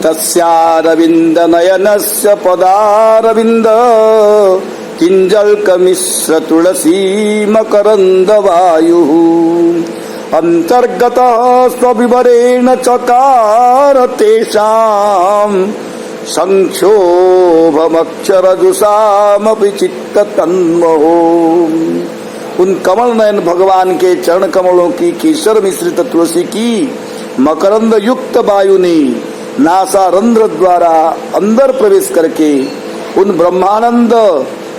तस्यारविंद नयनस्य पदारविंद किंजल्कमिश्र तुलसी मकरंद वायु अंतर्गत स्वविवरेण चकार तेषां संक्षोभमक्षरजुषामपि चित्त तन्महो। उन कमल नयन भगवान के चरण कमलों की केसर मिश्रित तुलसी की मकरंद युक्त वायु ने नासारंध्र द्वारा अंदर प्रवेश करके उन ब्रह्मानंद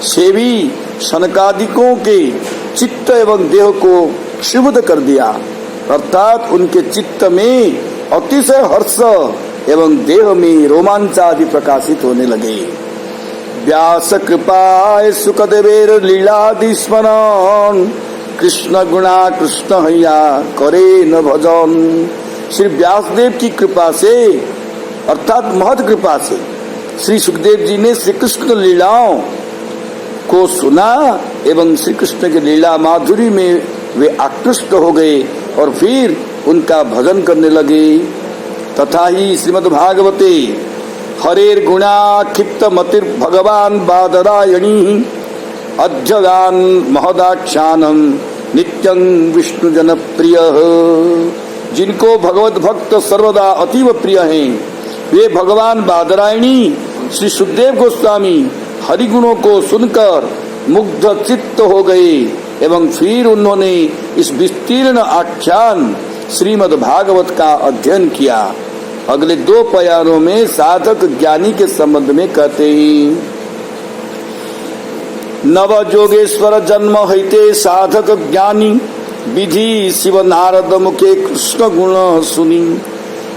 सेवी शनकादिकों के चित्त एवं देह को क्षुब्ध कर दिया, अर्थात उनके चित्त में अतिशय हर्ष एवं देह में रोमांचादि प्रकाशित होने लगे। व्यास कृपाय सुखदेवेर लीलादि स्मरण कृष्ण गुणा कृष्ण हैया करे न भजन। श्री व्यासदेव की कृपा से अर्थात महत कृपा से श्री सुखदेव जी ने श्री कृष्ण लीलाओं को सुना एवं श्री कृष्ण के लीला माधुरी में वे आकृष्ट हो गए और फिर उनका भजन करने लगे। तथा ही श्रीमद् भागवते हरेर गुणा क्षिप्त मतिर भगवान बादरायणी अध्यगान महदाख्यानम नित्यं विष्णु जनप्रिय। जिनको भगवत भक्त सर्वदा अतीव प्रिय हैं, वे भगवान बादरायणी श्री सुखदेव गोस्वामी हरिगुणों को सुनकर मुग्ध चित्त हो गए एवं फिर उन्होंने इस विस्तीर्ण आख्यान श्रीमद् भागवत का अध्ययन किया। अगले 2 प्यारों में साधक ज्ञानी के संबंध में कहते हैं, नव जोगेश्वर जन्म हईते साधक ज्ञानी विधि शिव नारद मुखे कृष्ण गुण सुनी।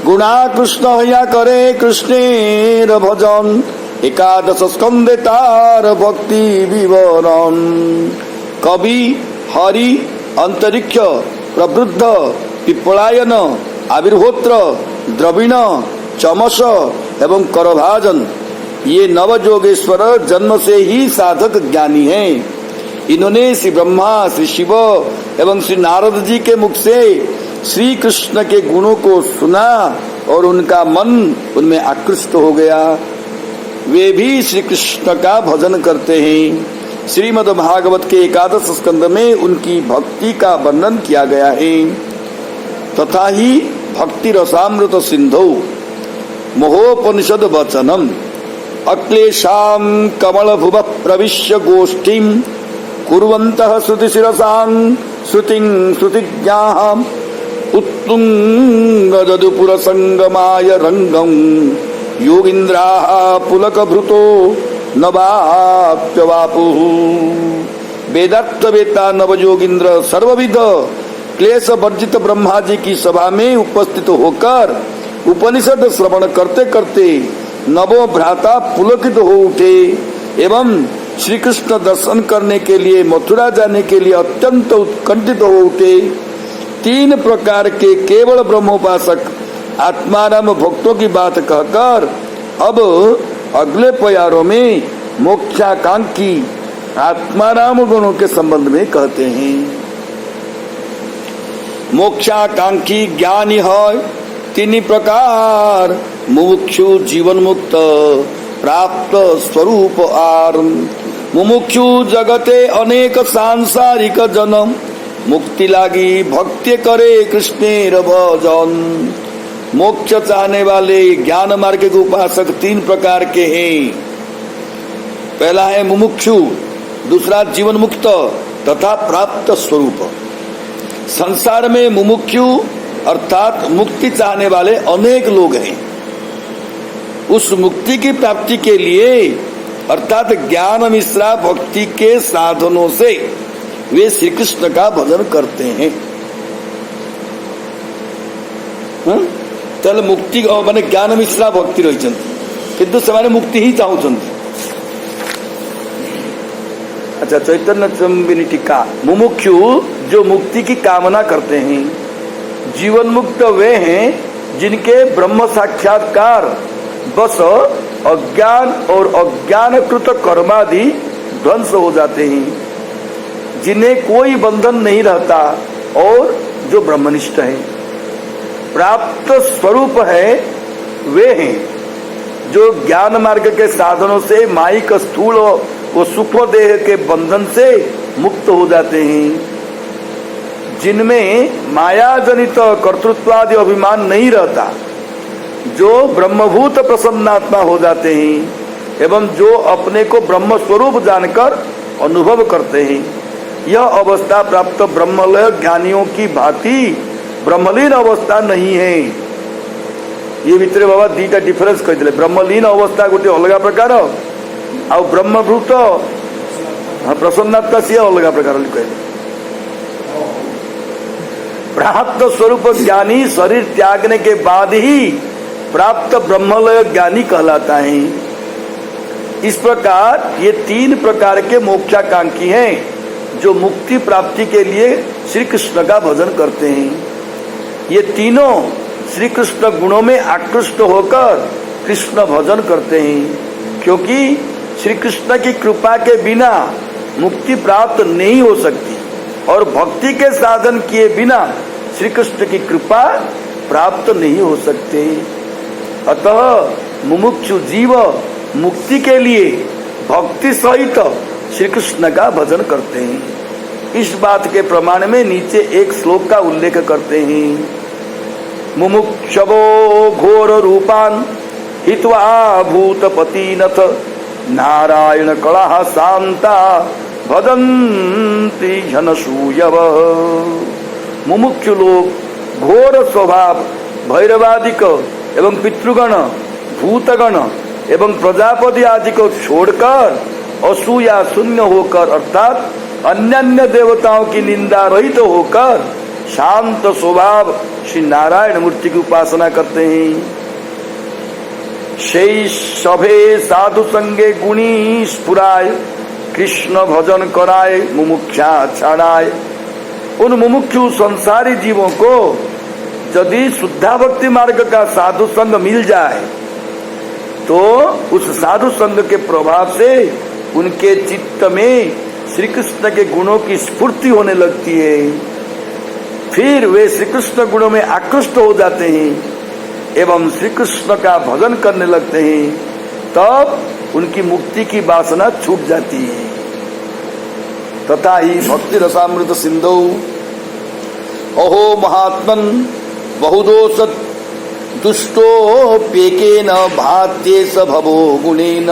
गुणा कृष्ण हया करे कृष्णेर भजन एकादश स्कंदे तार भक्ति विवरण। कवि हरि अंतरिक्ष प्रवृद्ध पिपलायन आविर्होत्र द्रविण चमस एवं करभाजन ये नवजोगेश्वर जन्म से ही साधक ज्ञानी हैं। इन्होंने श्री ब्रह्मा श्री शिव एवं श्री नारद जी के मुख से श्री कृष्ण के गुणों को सुना और उनका मन उनमें आकृष्ट हो गया। वे भी श्री कृष्ण का भजन करते हैं। श्रीमद् भागवत के एकादश स्कंद में उनकी भक्ति का वर्णन किया गया है। तथा ही भक्ति रसामृत सिंधौ मोहोपनिषद वचनम अक्लेशाम कमल भुव प्रविश्य गोष्ठीम कुर्वन्तः श्रुति शिरसां श्रुतिं श्रुतिज्ञाः उत्तुंग जदुपुर संगमाय रंगम योगिंद्राः पुलक भृतो नवाप्यवापु। वेदार्थ वेता नवयोगिंद्र सर्वविध क्लेश वर्जित ब्रह्मा जी की सभा में उपस्थित होकर उपनिषद श्रवण करते करते नवो भ्राता पुलकित हो उठे एवं श्री कृष्ण दर्शन करने के लिए मथुरा जाने के लिए अत्यंत उत्कंठित हो उठे। 3 प्रकार के केवल ब्रह्मोपासक आत्माराम भक्तों की बात कहकर अब अगले प्यारों में मोक्षाकांक्षी आत्माराम गुणों के संबंध में कहते हैं। मोक्षाकांक्षी ज्ञानी है 3 प्रकार मुमुक्षु जीवन मुक्त प्राप्त स्वरूप आर। मुमुक्षु जगते अनेक सांसारिक जन्म मुक्ति लागी भक्ति करे कृष्णेर भजन। मोक्ष चाहने वाले ज्ञान मार्ग के उपासक 3 प्रकार के हैं। पहला है मुमुक्षु, दूसरा जीवन मुक्त तथा प्राप्त स्वरूप। संसार में मुमुक्षु अर्थात मुक्ति चाहने वाले अनेक लोग हैं। उस मुक्ति की प्राप्ति के लिए अर्थात ज्ञान मिश्रा भक्ति के साधनों से वे श्री कृष्ण का भजन करते हैं। तले मुक्ति माने ज्ञान मिश्रा भक्ति रही किंतु से मुक्ति ही चाहते। अच्छा, चैतन्य चंबिनी टीका मुमुक्षु जो मुक्ति की कामना करते हैं। जीवन मुक्त वे हैं जिनके ब्रह्म साक्षात्कार बस अज्ञान और अज्ञानकृत कर्मादि ध्वंस हो जाते हैं, जिन्हें कोई बंधन नहीं रहता और जो ब्रह्मनिष्ठ है। प्राप्त स्वरूप है वे हैं जो ज्ञान मार्ग के साधनों से माइक स्थूल वो सूक्ष्म देह के बंधन से मुक्त हो जाते हैं, जिनमें माया जनित कर्तृत्वादि अभिमान नहीं रहता, जो ब्रह्मभूत प्रसन्नात्मा हो जाते हैं एवं जो अपने को ब्रह्म स्वरूप जानकर अनुभव करते हैं, यह अवस्था प्राप्त ब्रह्मलय ज्ञानियों की भांति ब्रह्मलीन अवस्था नहीं है। ये भितर बाबा दीटा डिफरेंस कहते ब्रह्मलीन अवस्था गोटे अलग प्रकार आ ब्रह्मभूत प्रसन्नात्मा सी अलग प्रकार कहते। प्राप्त स्वरूप ज्ञानी शरीर त्यागने के बाद ही प्राप्त ब्रह्मलय ज्ञानी कहलाता है। इस प्रकार ये तीन प्रकार के मोक्षाकांक्षी हैं जो मुक्ति प्राप्ति के लिए श्री कृष्ण का भजन करते हैं। ये तीनों श्री कृष्ण गुणों में आकृष्ट होकर कृष्ण भजन करते हैं, क्योंकि श्री कृष्ण की कृपा के बिना मुक्ति प्राप्त नहीं हो सकती और भक्ति के साधन किए बिना श्री कृष्ण की कृपा प्राप्त नहीं हो सकते। अतः मुमुक्षु जीव मुक्ति के लिए भक्ति सहित श्री कृष्ण का भजन करते हैं। इस बात के प्रमाण में नीचे एक श्लोक का उल्लेख करते हैं। मुमुक्षवो घोर रूपान हित्वा भूतपतिनथ नारायण कला शांता भजन्ति जनसूयव। मुमुक्षु लोग घोर स्वभाव भैरवादिक एवं पितृगण भूतगण एवं प्रजापति आदि को छोड़कर असूया शून्य होकर अर्थात अन्य देवताओं की निंदा रहित होकर शांत स्वभाव श्री नारायण मूर्ति की उपासना करते हैं। शेष सभे साधु संगे गुणी स्फुराय कृष्ण भजन कराए मुमुक्षा छाड़ाए। उन मुमुक्षु संसारी जीवों को यदि शुद्धा भक्ति मार्ग का साधु संग मिल जाए तो उस साधु संग के प्रभाव से उनके चित्त में श्री कृष्ण के गुणों की स्फूर्ति होने लगती है। फिर वे श्री कृष्ण गुणों में आकृष्ट हो जाते हैं एवं श्री कृष्ण का भजन करने लगते हैं, तब उनकी मुक्ति की वासना छूट जाती है। तथा ही भक्ति रसामृत सिंधु अहो महात्मन बहुदोष दुष्टोप्येकेन भात्येष भवो गुणेन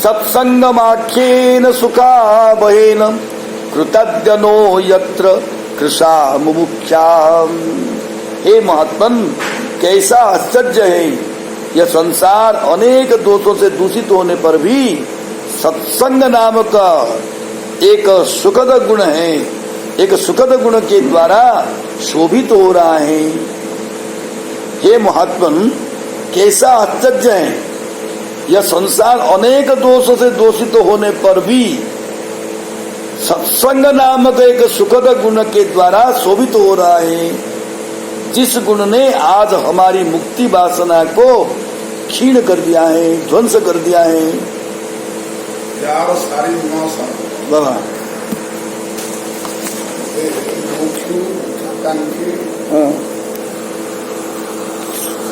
सत्संगमाख्येन सुखावहेन कृतज्ञनो यत्र कृषा मुमुक्षा। हे महात्मन, कैसा आश्चर्य है, यह संसार अनेक दोषों से दूषित होने पर भी सत्संग नाम का एक सुखद गुण है, एक सुखद गुण के द्वारा शोभित हो रहा है। हे महात्मन, कैसा आश्चर्य है, यह संसार अनेक दोषों से दूषित होने पर भी सत्संग नामक एक सुखद गुण के द्वारा शोभित हो रहा है, जिस गुण ने आज हमारी मुक्ति वासना को क्षीण कर दिया है, ध्वंस कर दिया है। यार सारी बाबा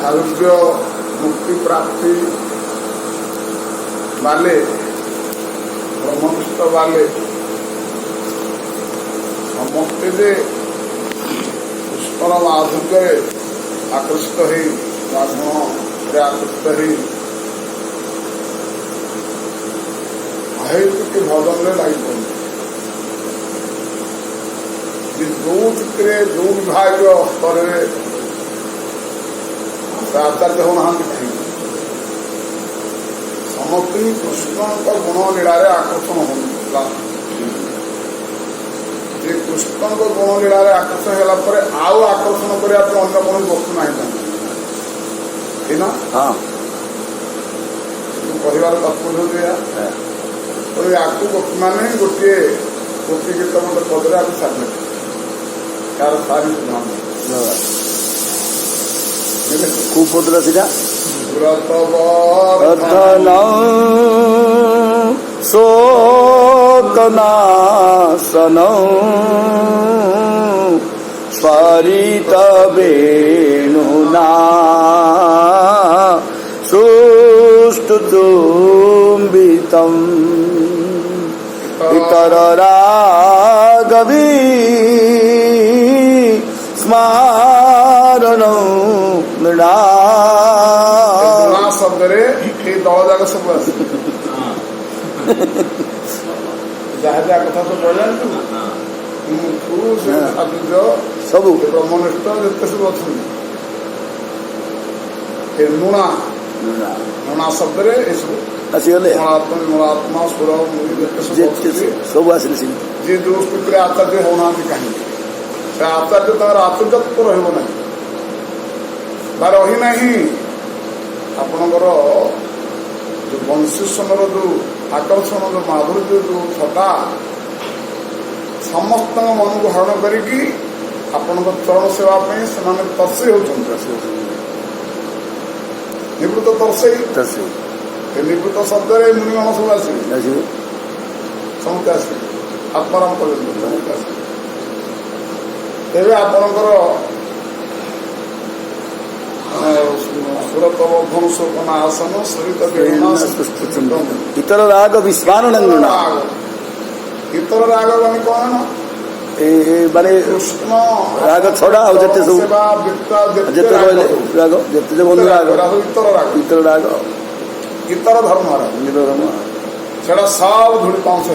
आरोग्य मुक्ति प्राप्ति वाले ब्रह्मनिष्ठ वाले समस्ते जे पुष्कर माधुर्य आकृष्ट है, माधव आकृष्ट है, अहेतु के भजन में लगी पड़े। दो चित्रे दो विभाग स्तर आचार्य होना समस्त कृष्ण गुण लीलारे आकर्षण होगा। कृष्ण गुण लीलारे आकर्षण होगा आउ आकर्षण करने अन्य कौन वस्तु ना हाँ कहबार तात्पर्य तो आपको वर्तमान गोटे गोपी गीत गोटे पदरे आप साधे यार सारी कुपुत्र सीधा व्रतवर्धन शोकनाशन स्फरित वेणुना सुरधुनी चुचुम्बितम् इतर रागवी स्मारणं नृणा शब्द रे दल जाक सब आस जहाँ जहाँ कथा सब कहला सब ब्रह्मनिष्ठ जिते सब अच्छा नुणा शब्द रे आसीगले मूलात्मा सुर सब आसिले जी जो स्थित आचार्य होना कहीं से आचार्य तार आचार्यत्व रही रही नहीं आपणकर जो वंशीषणर जो आकर्षण जो माधुर्य जो छटा समस्त मन को हरण करी आपण चरण सेवा से तर्से होती निवृत्त तर्से निवृत्त शब्द मुनिगण सब आसवे समस्ते आसवे आत्माराम पर्यटन तेरे आपणकर सुरत वर्धन आसन सहित इतर राग विस्मारण इतर राग माने कौन माने कृष्ण राग छड़ा आ जते सब जते रहले राग जते बंधु राग इतर राग इतर धर्म सेटा सब धूली पांच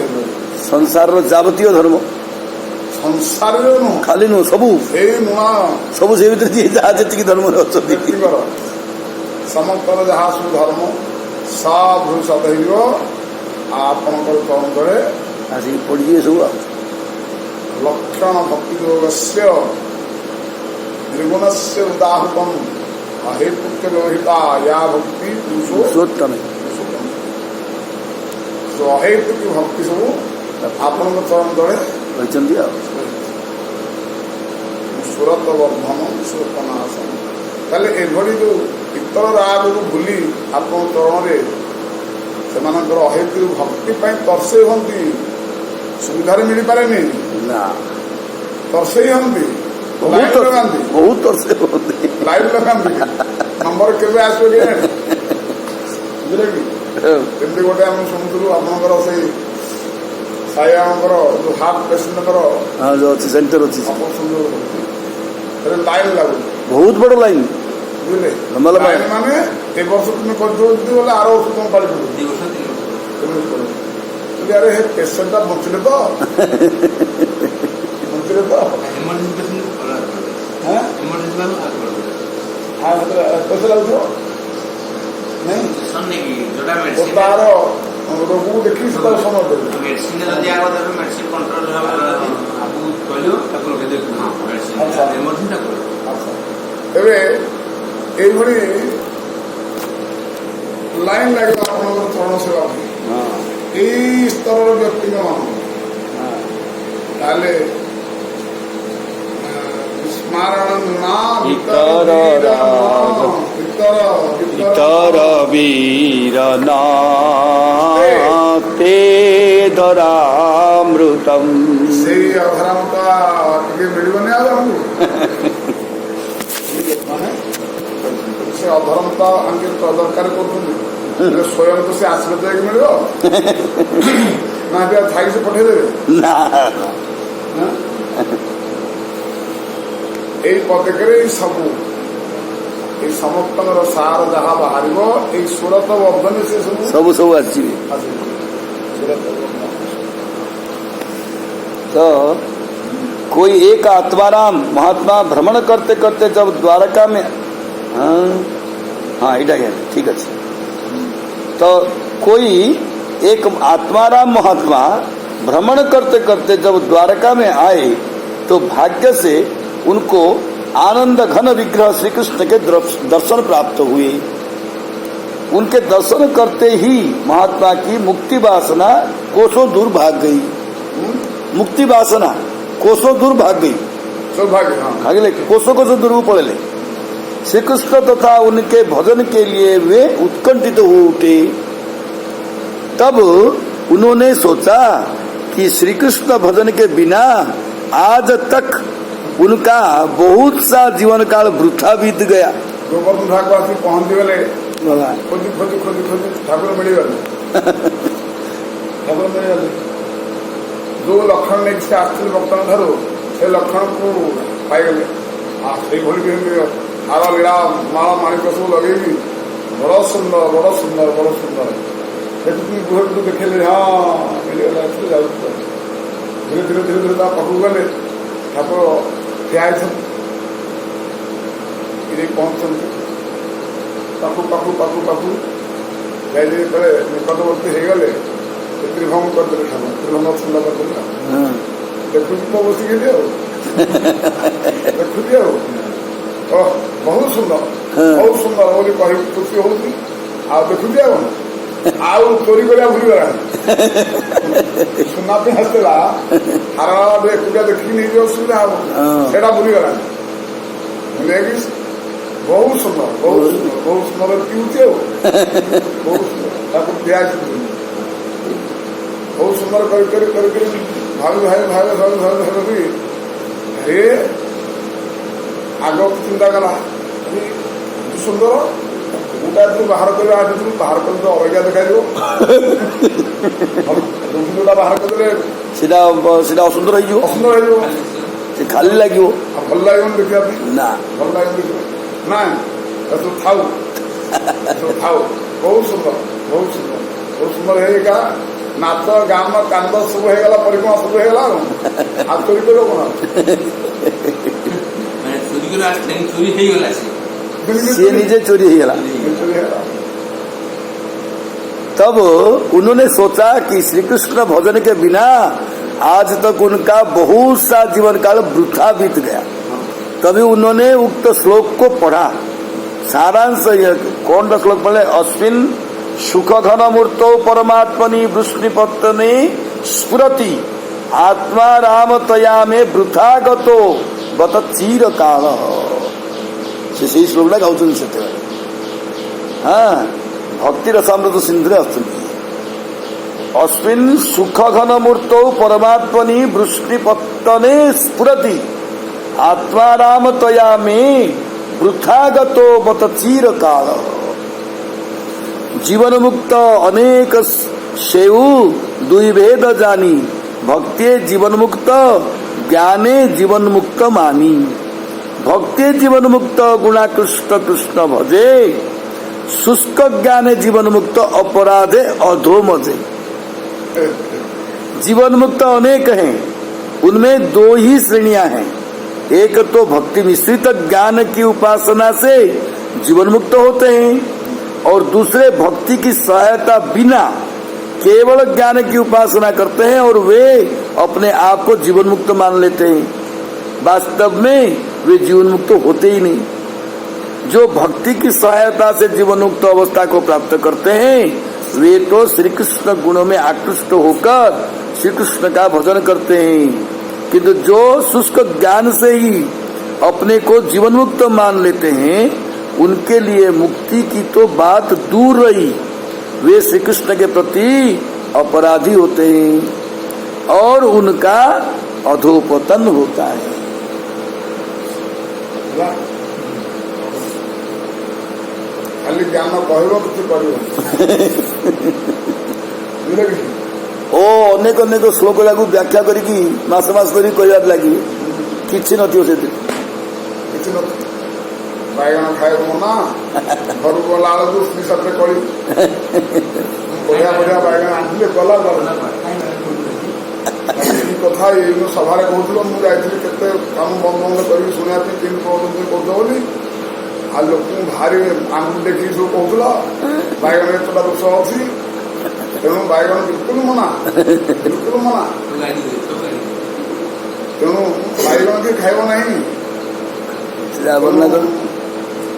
संसार जावतीय धर्म संसार खाली नु सबू नुणा सबू से भीतर जी जी धर्म समस्तर जहाँ सब धर्म सब धूली सत आपणकर चरण तले आसिक पड़िए सब लक्षण भक्ति योग से निर्गुण से उदाहृतम अहेतुक्य व्यवहिता या भक्ति पुरुषोत्तम तो अहेतुक भक्ति सब आपण चरण तले सुरत वर्धन सुरतनाशन ताले एभली जो इतर राग को भूली आपण चरण से अहेतुक भक्ति तर्से हंती सुविधा मिल पारे तर्से हंती बहुत तरसे लाइव लगाती नंबर केवे आसवे बुझे कि केमती गोटे आम शुणुलु आपंकर से साईबाबांकर जो हार्ट पेसेंटर जो अच्छी सेंटर अच्छी लाइन लगू बहुत बड़ लाइन बुझे लंबा लाइन माने ए वर्ष तुम्हें कर आर वर्ष तुम पाली अरे हे पेसेंटा बचले तो बचले तो पैसा लगो नहीं तार रोग को देखी समय एभली लाइन लगे आपंकर चरण सेवा यही स्तर व्यक्ति ताले स्मरण इतर वीर ते धरामृतम से अधरामता मिलने से अधर्मता अंकित दरकार कर स्वयं तो से आसले तो मिल ना थाई से पठेदेवे यही पदकरे सबू ये समस्त सार जहाँ बाहर ये सुरत वर्धन से सब सब आसवे तो कोई एक आत्माराम महात्मा भ्रमण करते करते जब द्वारका में हाँ इटा ठीक है तो कोई एक आत्माराम महात्मा भ्रमण करते करते जब द्वारका में आए तो भाग्य से उनको आनंद घन विग्रह श्री कृष्ण के दर्शन प्राप्त हुए। उनके दर्शन करते ही महात्मा की मुक्ति वासना कोसों दूर भाग गई। मुक्ति वासना कोसों दूर भाग गई। भागले कोसों कोसों दूर पड़े। श्री कृष्ण तथा उनके भजन के लिए वे उत्कंठित हो उठे। तब उन्होंने सोचा कि श्री कृष्ण भजन के बिना आज तक उनका बहुत सा जीवन काल वृथा बीत गया। गोवर्धन ठाकुर पहुंची गले भगवान खोजी खोजी खोजी खोजी ठाकुर मिलगले ठाकुर मिलगले जो लक्षण नहीं से आसते भक्तों ठार से लक्षण को पाईगले से हार लीला माला माणिक सब लगे बड़ सुंदर बड़ सुंदर बड़ सुंदर देखी गुहे को देखेले हाँ मिलगला जाऊ धीरे धीरे धीरे धीरे पाखक गले ठाकुर ठिया पहुंचते पाखु पाखु पाखु पाखु जाए निकटवर्ती हो गले त्रिभंग करदे ठाकुर त्रिभंग सुंदर करदे देखुची तो बसिक देखुची बहुत सुंदर बोली कही खुशी होती देखुची आउ चोरी करा भूली गला सुना आसला हार एकुटिया देखिक नहीं असुविधा हम से भूली गला बहुत सुंदर बहुत सुंदर बहुत सुंदर पिउचे बहुत सुंदर दिया बहुत सुंदर कर भावी भाई भाई भावी भावी भावी अरे आग चिंता कला सुंदर गोटा जो बाहर कर बाहर कर तो अवैज्ञा देखा जोटा बाहर करदे असुंदर असुंदर खाली लगे भल लगे देखा ना भल लगे देखा ना सब थाऊ थाऊ बहुत सुंदर बहुत सुंदर बहुत सुंदर है नाच गान कांद सब होगा परिक्रमा सब होगा आ चोरी कर सी निजे चोरी हो गला। तब उन्होंने सोचा कि श्री कृष्ण भजन के बिना आज तक उनका बहुत सा जीवन काल वृथा बीत गया। तभी उन्होंने उक्त श्लोक को पढ़ा। सारांश यह कौन सा श्लोक पढ़े? अस्मिन सुख घन मूर्तो परमात्मनि वृष्णिपत्तने स्फुरति आत्मा राम तया में वृथा गतो बत चीर काल। से श्लोक ना गाँव से हाँ भक्ति रसामृत सिंधुरे आसुच्च अस्मिन सुख घन मूर्तो परमात्मनि वृष्णिपत्तने स्फुरति आत्मा राम तया में वृथा गतो बत चीर काल। जीवन मुक्त अनेक सेऊ दुई भेद जानी भक्ति जीवन मुक्त ज्ञाने जीवन मुक्त मानी। भक्ति जीवन मुक्त गुणाकृष्ट कृष्ण भजे शुष्क ज्ञाने जीवन मुक्त अपराधे अधोमजे। जीवन मुक्त अनेक हैं, उनमें दो ही श्रेणियां हैं। एक तो भक्ति मिश्रित ज्ञान की उपासना से जीवन मुक्त होते हैं और दूसरे भक्ति की सहायता बिना केवल ज्ञान की उपासना करते हैं और वे अपने आप को जीवन मुक्त मान लेते हैं। वास्तव में वे जीवन मुक्त होते ही नहीं। जो भक्ति की सहायता से जीवन मुक्त अवस्था को प्राप्त करते हैं वे तो श्री कृष्ण गुणों में आकृष्ट होकर श्री कृष्ण का भजन करते हैं, किंतु जो शुष्क ज्ञान से ही अपने को जीवन मुक्त मान लेते हैं उनके लिए मुक्ति की तो बात दूर रही, वे श्री कृष्ण के प्रति अपराधी होते हैं और उनका अधोपतन होता है। खाली ज्ञान कहब कि ओ अनेक अनेक श्लोक लागू व्याख्या करिकी मास मास करी कहबार लगी किछि नथियो से किछि न बैगण खाए मना घर गला बेलू सत्रे कड़ी बढ़िया बढ़िया बैगण आनले गला कथा ये सभा कहूल मुझे केते काम बंद बंद कर शुणा तीन करद बोली आ लोक भारी आंगुल देखी सब कहला बैगण एतटा दोष अच्छी तेणु बैगण बिल्कुल मना बिल्कुल मना तेणु बैगण की खाइब नहीं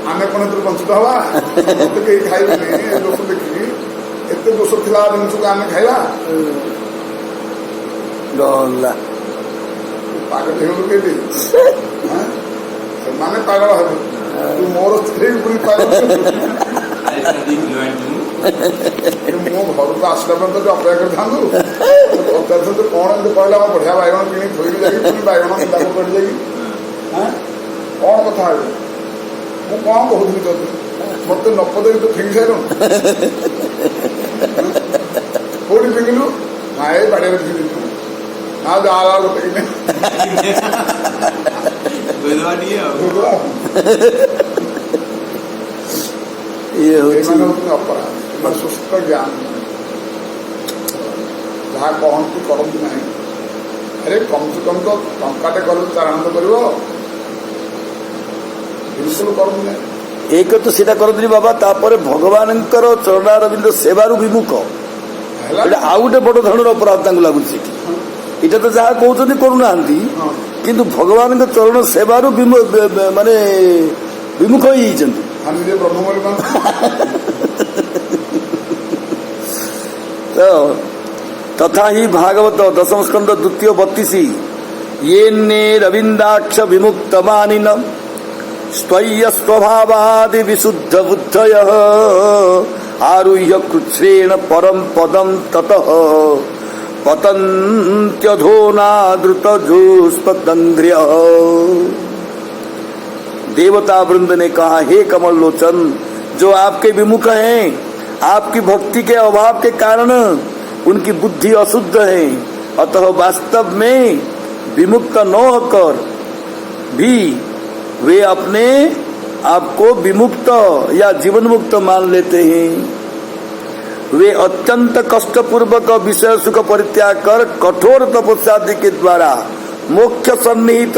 आम कौन वंचित हवा मत कहीं खाइबे दोष देखिकी एत दोष था जिन को आम खाइबा पागल होने पागल हे तू मोर स्त्री पूरी पागल मो घर को आसला पर्यटन जो अपेक्षा कर था पचार कौन एम कहला बढ़िया बैगण कि थोड़ी जाए बैगण दाम पड़ जाए कौन कथा है मु कौन कहूली ମତେ ନ ପଦେଇ ତୁ ଫିଙ୍ଗି ସାରିଲୁ କୋଉଠି ଫିଙ୍ଗିଲୁ ନା ଏଇ ବାଡିରେ ଫିଙ୍ଗିଲୁ ନା ଯାହା ଗୋଟେ କିନେ ଇଏ ହଉଛି ଏମାନେ ହଉଛନ୍ତି ଅପରାଧ ଏମାନେ ସୁସ୍ଥ ଜ୍ଞାନ ଯାହା କହନ୍ତି କରନ୍ତି ନାହିଁ ଆରେ କମ୍ ସେ କମ୍ ତ ଟଙ୍କାଟେ କଲେ ତାର ଆନନ୍ଦ କରିବ ବିଲକୁଲ କରନ୍ତି ନାହିଁ ଏକ ତ ସେଇଟା କରନ୍ତି ବାବା ତାପରେ ଭଗବାନଙ୍କର ଚରଣାରବିନ୍ଦ ସେବାରୁ ବିମୁଖ ହେଲା ଏଇଟା ଆଉ ଗୋଟେ ବଡ ଧରଣର ଅପରାଧ ତାଙ୍କୁ ଲାଗୁଛି ସେଠି ଏଇଟା ତ ଯାହା କହୁଛନ୍ତି କରୁନାହାନ୍ତି ହଁ କିନ୍ତୁ ଭଗବାନଙ୍କ ଚରଣ ସେବାରୁ ମାନେ ବିମୁଖ ହେଇଯାଇଛନ୍ତି ଆମେ ନିଜେ ବ୍ରହ୍ମମରି ମାନ ତ ତଥା ହି ଭାଗବତ ଦଶମ ସ୍କନ୍ଦ 2:32 येन्ने रविन्दाक्ष विमुक्त मानिन स्वय्य स्वभावादि विशुद्ध बुद्धयः आरुह्य कृच्छ्रेण परम पदम ततः पतन्त्यधोनादृत जोस्पतंग्र्य। देवता वृंद ने कहा हे कमल लोचन जो आपके विमुख हैं आपकी भक्ति के अभाव के कारण उनकी बुद्धि अशुद्ध है अतः वास्तव में विमुक्त न होकर भी वे अपने आपको विमुक्त या जीवन मुक्त मान लेते हैं। वे अत्यंत कष्ट पूर्वक विषय सुख परित्याग कर कठोर तपस्यादि के द्वारा मोक्ष सन्निहित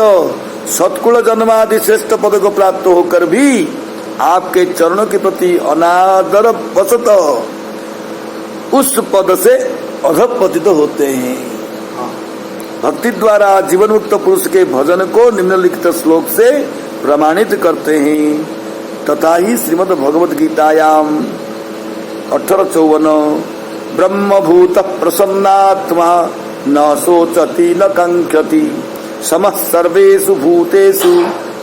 सत्कुल जन्मादि श्रेष्ठ पद को प्राप्त होकर भी आपके चरणों के प्रति अनादर वशतः उस पद से अधपतित होते हैं। भक्ति द्वारा जीवन मुक्त पुरुष के भजन को निम्नलिखित श्लोक से प्रमाणित करते हैं। तथा ही श्रीमद् भगवद गीतायाम 18:54 ब्रह्मभूत प्रसन्नात्मा न शोचति न कांक्षति समः सर्वेषु भूतेषु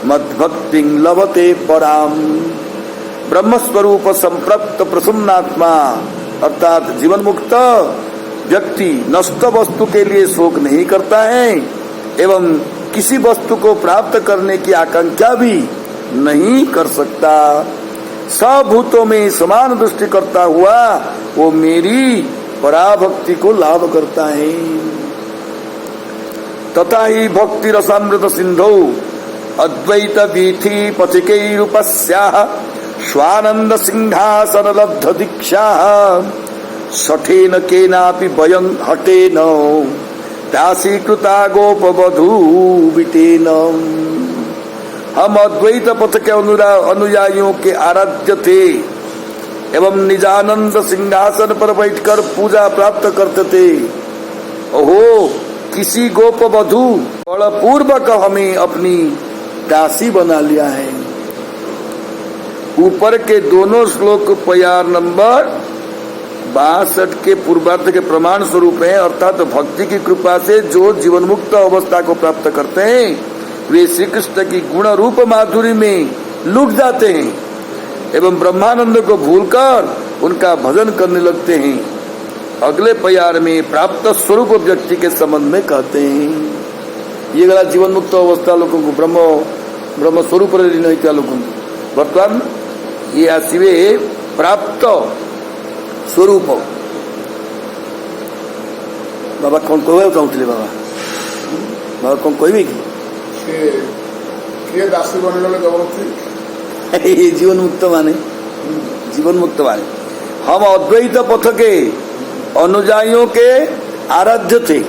मद्भक्ति लभते पराम। ब्रह्मस्वरूप संप्रप्त प्रसन्नात्मा अर्थात जीवन मुक्त व्यक्ति नष्ट वस्तु के लिए शोक नहीं करता है एवं किसी वस्तु को प्राप्त करने की आकांक्षा भी नहीं कर सकता। सब भूतों में समान दृष्टि करता हुआ वो मेरी पराभक्ति को लाभ करता है। तथा ही भक्ति रसामृत सिंधौ अद्वैत वीथि पथिकैरुपस्याः स्वानंद सिंहासन लब्ध दीक्षा सठेन केनापि वयं हटेन दासीकृता गोपवधू विटेन। हम अद्वैत पथ के अनुयायियों के आराध्य थे एवं निजानंद सिंहासन पर बैठकर पूजा प्राप्त करते थे। ओहो किसी गोपवधू बलपूर्वक हमें अपनी दासी बना लिया है। ऊपर के दोनों श्लोक प्यार नंबर 62 के पूर्वार्ध के प्रमाण स्वरूप है अर्थात भक्ति की कृपा से जो जीवन मुक्त अवस्था को प्राप्त करते हैं वे श्री कृष्ण की गुण रूप माधुरी में लुट जाते हैं एवं ब्रह्मानंद को भूलकर उनका भजन करने लगते हैं। अगले प्यार में प्राप्त स्वरूप व्यक्ति के संबंध में कहते हैं। ये गला जीवन मुक्त अवस्था लोगों को ब्रह्म स्वरूप नहीं लोगों को वर्तमान ये आसवे प्राप्त स्वरूप। बाबा कौन कहवा चाहूले बाबा कौन कहबे कि दासी बने जबरदस्ती जीवन मुक्त माने हम अद्वैत पथ के अनुयायियों के आराध्य थे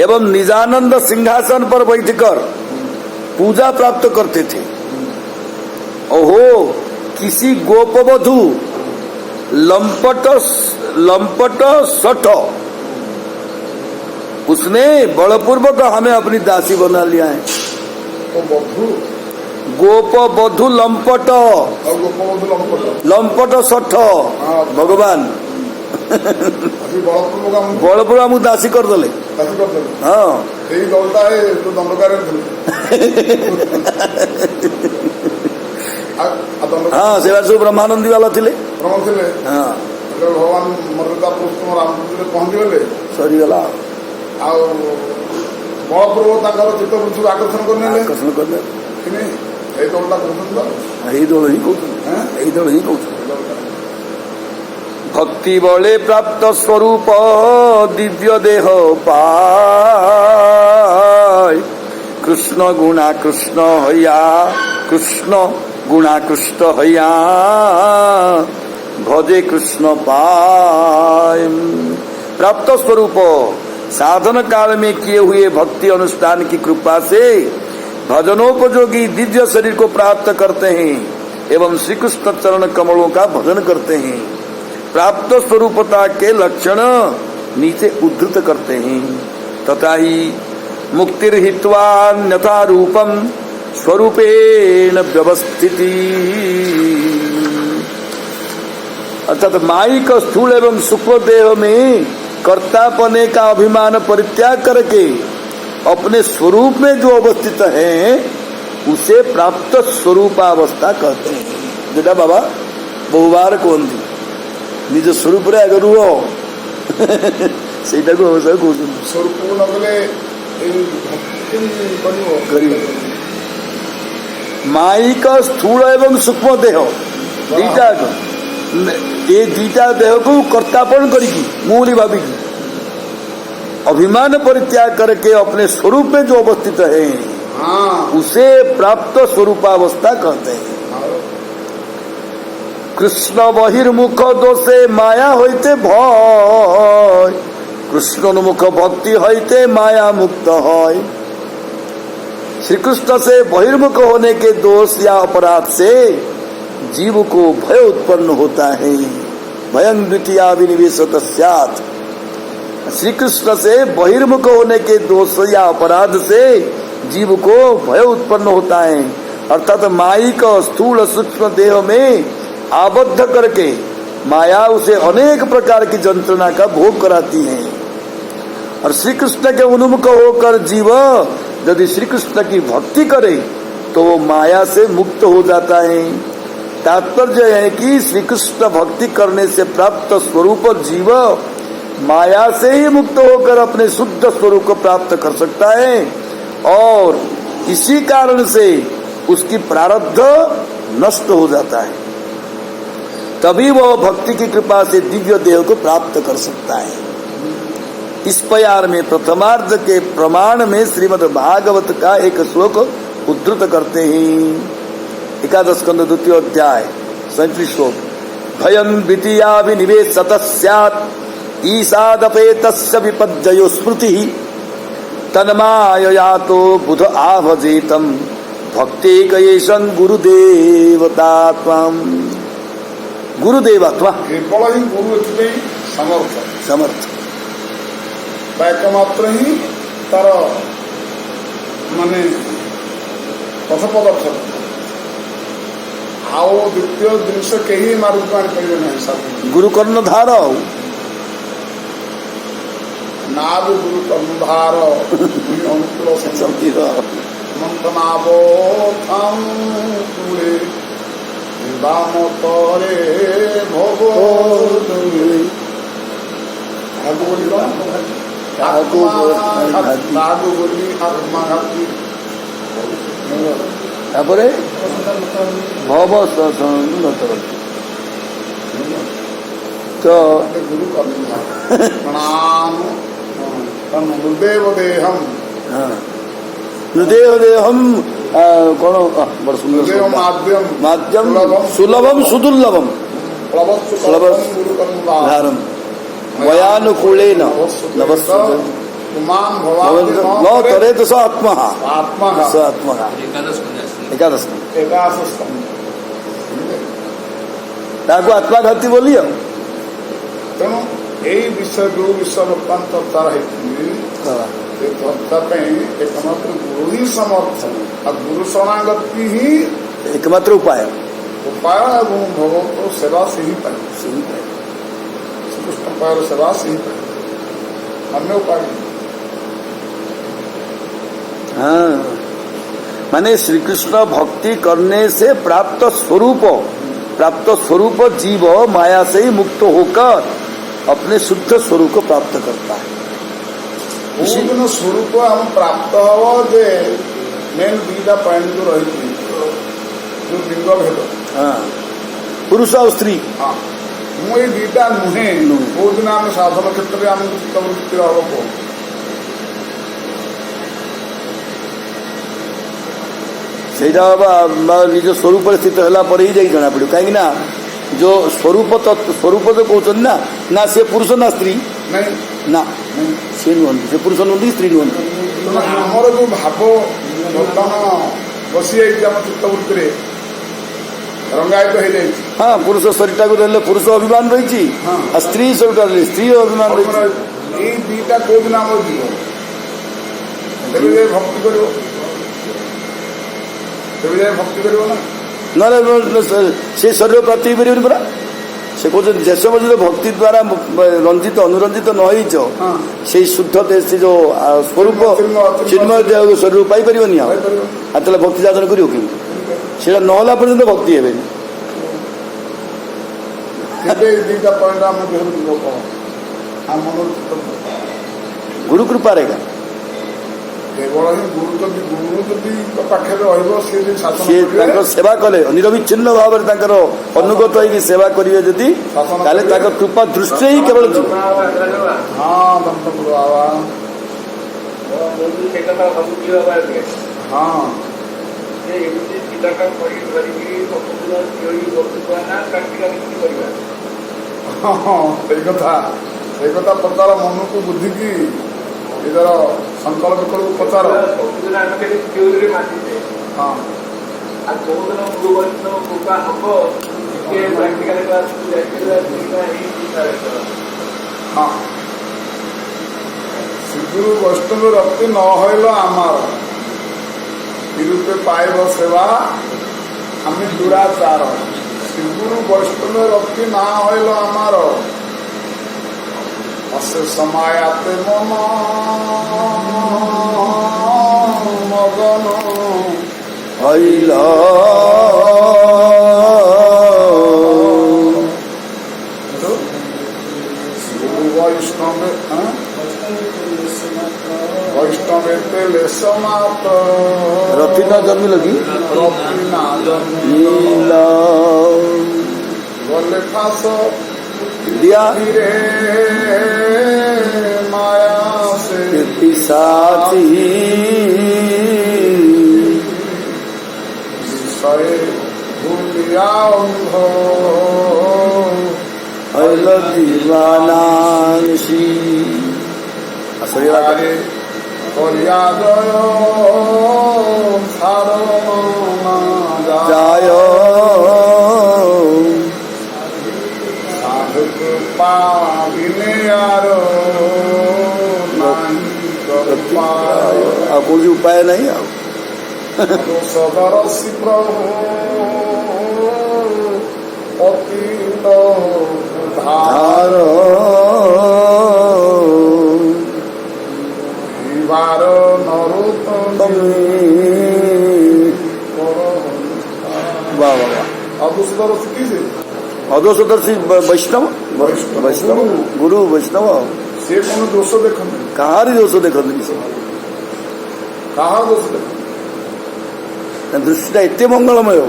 एवं निजानंद सिंहासन पर बैठकर पूजा प्राप्त करते थे। ओहो किसी गोपवधू लंपट सठ उसने बलपूर्वक हमें अपनी दासी बना लिया है। गोपवधू लंपट सठ भगवान बलपूर्वक हमको दासी कर दले। हाँ हाँ से सब ब्रह्मानंदी वाला थे। हाँ भगवान मर्यादा पुरुषोत्तम रामचंद्र पहुंची गले सरीगला बलपूर्वक चित्त वृत्ति आकर्षण करने এই দলটা কৌতুক দল এই দল ହିଁ କହୁଛନ୍ତି, এই ଦଳ ହିଁ କହୁଛନ୍ତି। ভক্তি বলে প্রাপ্ত স্বরূপ দিব্য দেহ পায়, কৃষ্ণ গুণা কৃষ্ণ হইয়া, কৃষ্ণ गुणा कृष्ण हया भजे कृष्ण पाय। प्राप्त स्वरूप साधन काल में किए हुए भक्ति अनुष्ठान की कृपा से भजनोपयोगी दिव्य शरीर को प्राप्त करते हैं एवं श्री कृष्ण चरण कमलों का भजन करते हैं। प्राप्त स्वरूपता के लक्षण नीचे उद्धृत करते हैं। तथा ही मुक्तिर्हित्वा अन्यथा रूपम स्वरूपेण व्यवस्थिति, अर्थात मायिक स्थूल एवं सूक्ष्म देह में कर्तापने का अभिमान परित्याग करके अपने स्वरूप में जो अवस्थित है उसे प्राप्त स्वरूपावस्था कहते हैं। जेटा बाबा बहुबार कहती निज स्वरूप रे अगर रुह ସେଇଟାକୁ ଅବଶ୍ୟ କହୁଛନ୍ତି। ସ୍ୱରୂପ ନଗଲେ ଏଇ ଭକ୍ତି କରିବ। मायिक स्थूल एवं सूक्ष्म देह दीटा ये दीटा देह को कर्तापन करिकी मूली भाविकी अभिमान परित्याग करके अपने स्वरूप में जो अवस्थित है उसे प्राप्त स्वरूपावस्था कहते हैं। कृष्ण बहिर्मुख दोषे माया होते भय, कृष्णोन्मुख भक्ति होते माया मुक्त है। श्री कृष्ण से बहिर्मुख होने के दोष या अपराध से जीव को भय उत्पन्न होता है। भयं द्वितीया विनिवेशत स्यात्। श्री कृष्ण से बहिर्मुख होने के दोष या अपराध से जीव को भय उत्पन्न होता है, अर्थात मायिक स्थूल सूक्ष्म देह में आबद्ध करके माया उसे अनेक प्रकार की जंत्रणा का भोग कराती है। और श्री कृष्ण के उन्मुख होकर जीव यदि श्री कृष्ण की भक्ति करे तो वो माया से मुक्त हो जाता है। तात्पर्य है कि श्री कृष्ण भक्ति करने से प्राप्त स्वरूप जीव माया से ही मुक्त होकर अपने शुद्ध स्वरूप को प्राप्त कर सकता है और इसी कारण से उसकी प्रारब्ध नष्ट हो जाता है, तभी वह भक्ति की कृपा से दिव्य देह को प्राप्त कर सकता है। इस प्यार में प्रथमार्ध के प्रमाण में श्रीमद् भागवत का एक श्लोक उद्धृत करते हैं। एकादश स्कंद द्वितीय अध्याय 37 श्लोक। भयं द्वितीया विनिवेशत स्यात् ईशादपेतस्य विपद्ययो स्मृतिः तन्मायया तो बुध आवजेतम भक्ति कयेशं गुरुदेवता त्वं। गुरुदेवत्व केवल ही गुरु एथि समर्थ समर्थ एकमात्र ही तार माने पथ पदार्थ आओ द्वितीय जिनस कहीं मार्ग को आनी पारे ना सब गुरु कर्णधार नाद गुरु कर्णधार अनुकूल संकीर मंतनाबो थम तुले दामोतरे भगो तापरे भव तो प्रणाम गुरुदेव देहम हृदय देहम कौन बड़ सुंदर माध्यम माध्यम सुलभम सुदुर्लभम धारम वयानुकूलेन न तरेत स आत्मः स आत्मः। एकादश ताको आत्माघाती बोलियो तेणु यही विषय जो विषय बर्तमान चर्चा रही चर्चा एकमात्र गुरु ही समर्थ और गुरु शरणागति ही एकमात्र उपाय एवं भगवत सेवा से ही पाए श्रीकृष्ण पायर सेवा से ही पाए अन्य उपाय नहीं। हाँ माने श्री कृष्ण भक्ति करने से प्राप्त स्वरूप जीव माया से ही मुक्त होकर अपने शुद्ध स्वरूप को प्राप्त करता है। दिन स्वरूप हम प्राप्त हम जे मेन दीटा पॉइंट जो रही जो लिंग भेद हाँ पुरुष और स्त्री हाँ ମୁଁ ଏଇ ଦିଟା ନୁହେଁ କୋଉ ଦିନ ଆମେ ସାଧନ କ୍ଷେତ୍ରରେ ଆମକୁ ଚିତ୍ତବୃତ୍ତିର ହବ କହୁ ସେଇଟା ନିଜ ସ୍ୱରୂପରେ ସ୍ଥିତ ହେଲା ପରେ ହିଁ ଯାଇ ଜଣା ପଡ଼ିବ କାହିଁକି ନା ଯୋଉ ସ୍ୱରୂପ ତ କହୁଛନ୍ତି ନା ସେ ପୁରୁଷ ନା ସ୍ତ୍ରୀ ନାଇଁ ନା ସେ ନୁହନ୍ତି ସେ ପୁରୁଷ ନୁହନ୍ତି ସ୍ତ୍ରୀ ନୁହନ୍ତି ଆମର ଯୋଉ ଭାବ ବର୍ତ୍ତମାନ ବସିଯାଇଛି ଆମ ଚିତ୍ତବୃତ୍ତିରେ ରଙ୍ଗାୟିତ ହେଇଯାଇଛି ହଁ ପୁରୁଷ ଶରୀରଟାକୁ ଧରିଲେ ପୁରୁଷ ଅଭିମାନ ରହିଛି ଆଉ ସ୍ତ୍ରୀ ଶରୀରଟା ଧରିଲେ ସ୍ତ୍ରୀ ଅଭିମାନ ରହିଛି ଏଇ ଦିଟା କୋଉ ଦିନ ଆମର ଯିବ ତେବେ ଯାଇ ଭକ୍ତି କରିବ ତେବେ ଯାଇ ଭକ୍ତି କରିବ ନା ନହେଲେ ସେ ଶରୀର ପ୍ରାପ୍ତି ହେଇପାରିବନି ପରା ସେ କହୁଛନ୍ତି ଯେ ସମୟ ଯଦି ଭକ୍ତି ଦ୍ୱାରା ରଞ୍ଜିତ ଅନୁରଞ୍ଜିତ ନ ହେଇଛ ସେଇ ଶୁଦ୍ଧ ସେ ଯୋଉ ସ୍ୱରୂପ ଚିନ୍ମୟ ଦେହ ଶରୀର ପାଇପାରିବନି ଆଉ ତାହେଲେ ଭକ୍ତି ସାଧନ କରିବ କେମିତି ସେଇଟା ନହେଲା ପର୍ଯ୍ୟନ୍ତ ଭକ୍ତି ହେବେନି ଦିଟା ପଏଣ୍ଟ ଆମ ଦେହରୁ ଯିବ କଣ ଆମ ଗୁରୁ କୃପାରେ କେବଳ ହିଁ ଗୁରୁ ଯଦି ପାଖରେ ରହିବ ସିଏ ତାଙ୍କର ସେବା କଲେ ନିରବିଚ୍ଛିନ୍ନ ଭାବରେ ତାଙ୍କର ଅନୁଗତ ହେଇକି ସେବା କରିବେ ଯଦି ତାହେଲେ ତାଙ୍କ କୃପା ଦୃଷ୍ଟିରେ ହିଁ କେବଳ ଯିବ ହଁ ସେଇ କଥା ପଚାର ମନକୁ ବୁଦ୍ଧିକି ନିଜର ସଂକଳ୍ପ ବିକଳ୍ପ ପଚାର ଶ୍ରୀଗୁରୁ ବୈଷ୍ଣବ ରକ୍ତି ନ ହଇଲ ଆମର ବିରୂପେ ପାଇବ ସେବା আমি দুরাচার শ্রীগুরু বৈষ্ণব রক্তি না হইল আমার অশেষ মায়াতে মন মগন হইল বৈষ্ণবে বৈষ্ণবেতে লেশ মাত্র রথিনা জন্মিল কি রথিনা জন্মিল গলে ফাঁস দিয়া রে মায়া সে পিসাচি বিষয়ে ভুলিয়া অন্ধ হইল দিবানাংশী আরে করিয়া জয় যায় সাধু পাবিনে আর ଆଉ କୌଣସି ଉପାୟ ନାହିଁ ଆଉ ସଦରସି ପ୍ରଭୁ ଅତୀତ ଧାର ବାର ନରୁତମୀ ଅଦୁଷଦରସି କିଏ ଅଦୋଷଦର୍ଶୀ ବୈଷ୍ଣବ ବୈଷ୍ଣବ ଗୁରୁ ବୈଷ୍ଣବ ସେ କଣ ଦୋଷ ଦେଖନ୍ତି କାହାରି ଦୋଷ ଦେଖନ୍ତିନି ସେ କାହା ଦୋଷ ଦେଖନ୍ତି ଦୃଷ୍ଟିଟା ଏତେ ମଙ୍ଗଳମୟ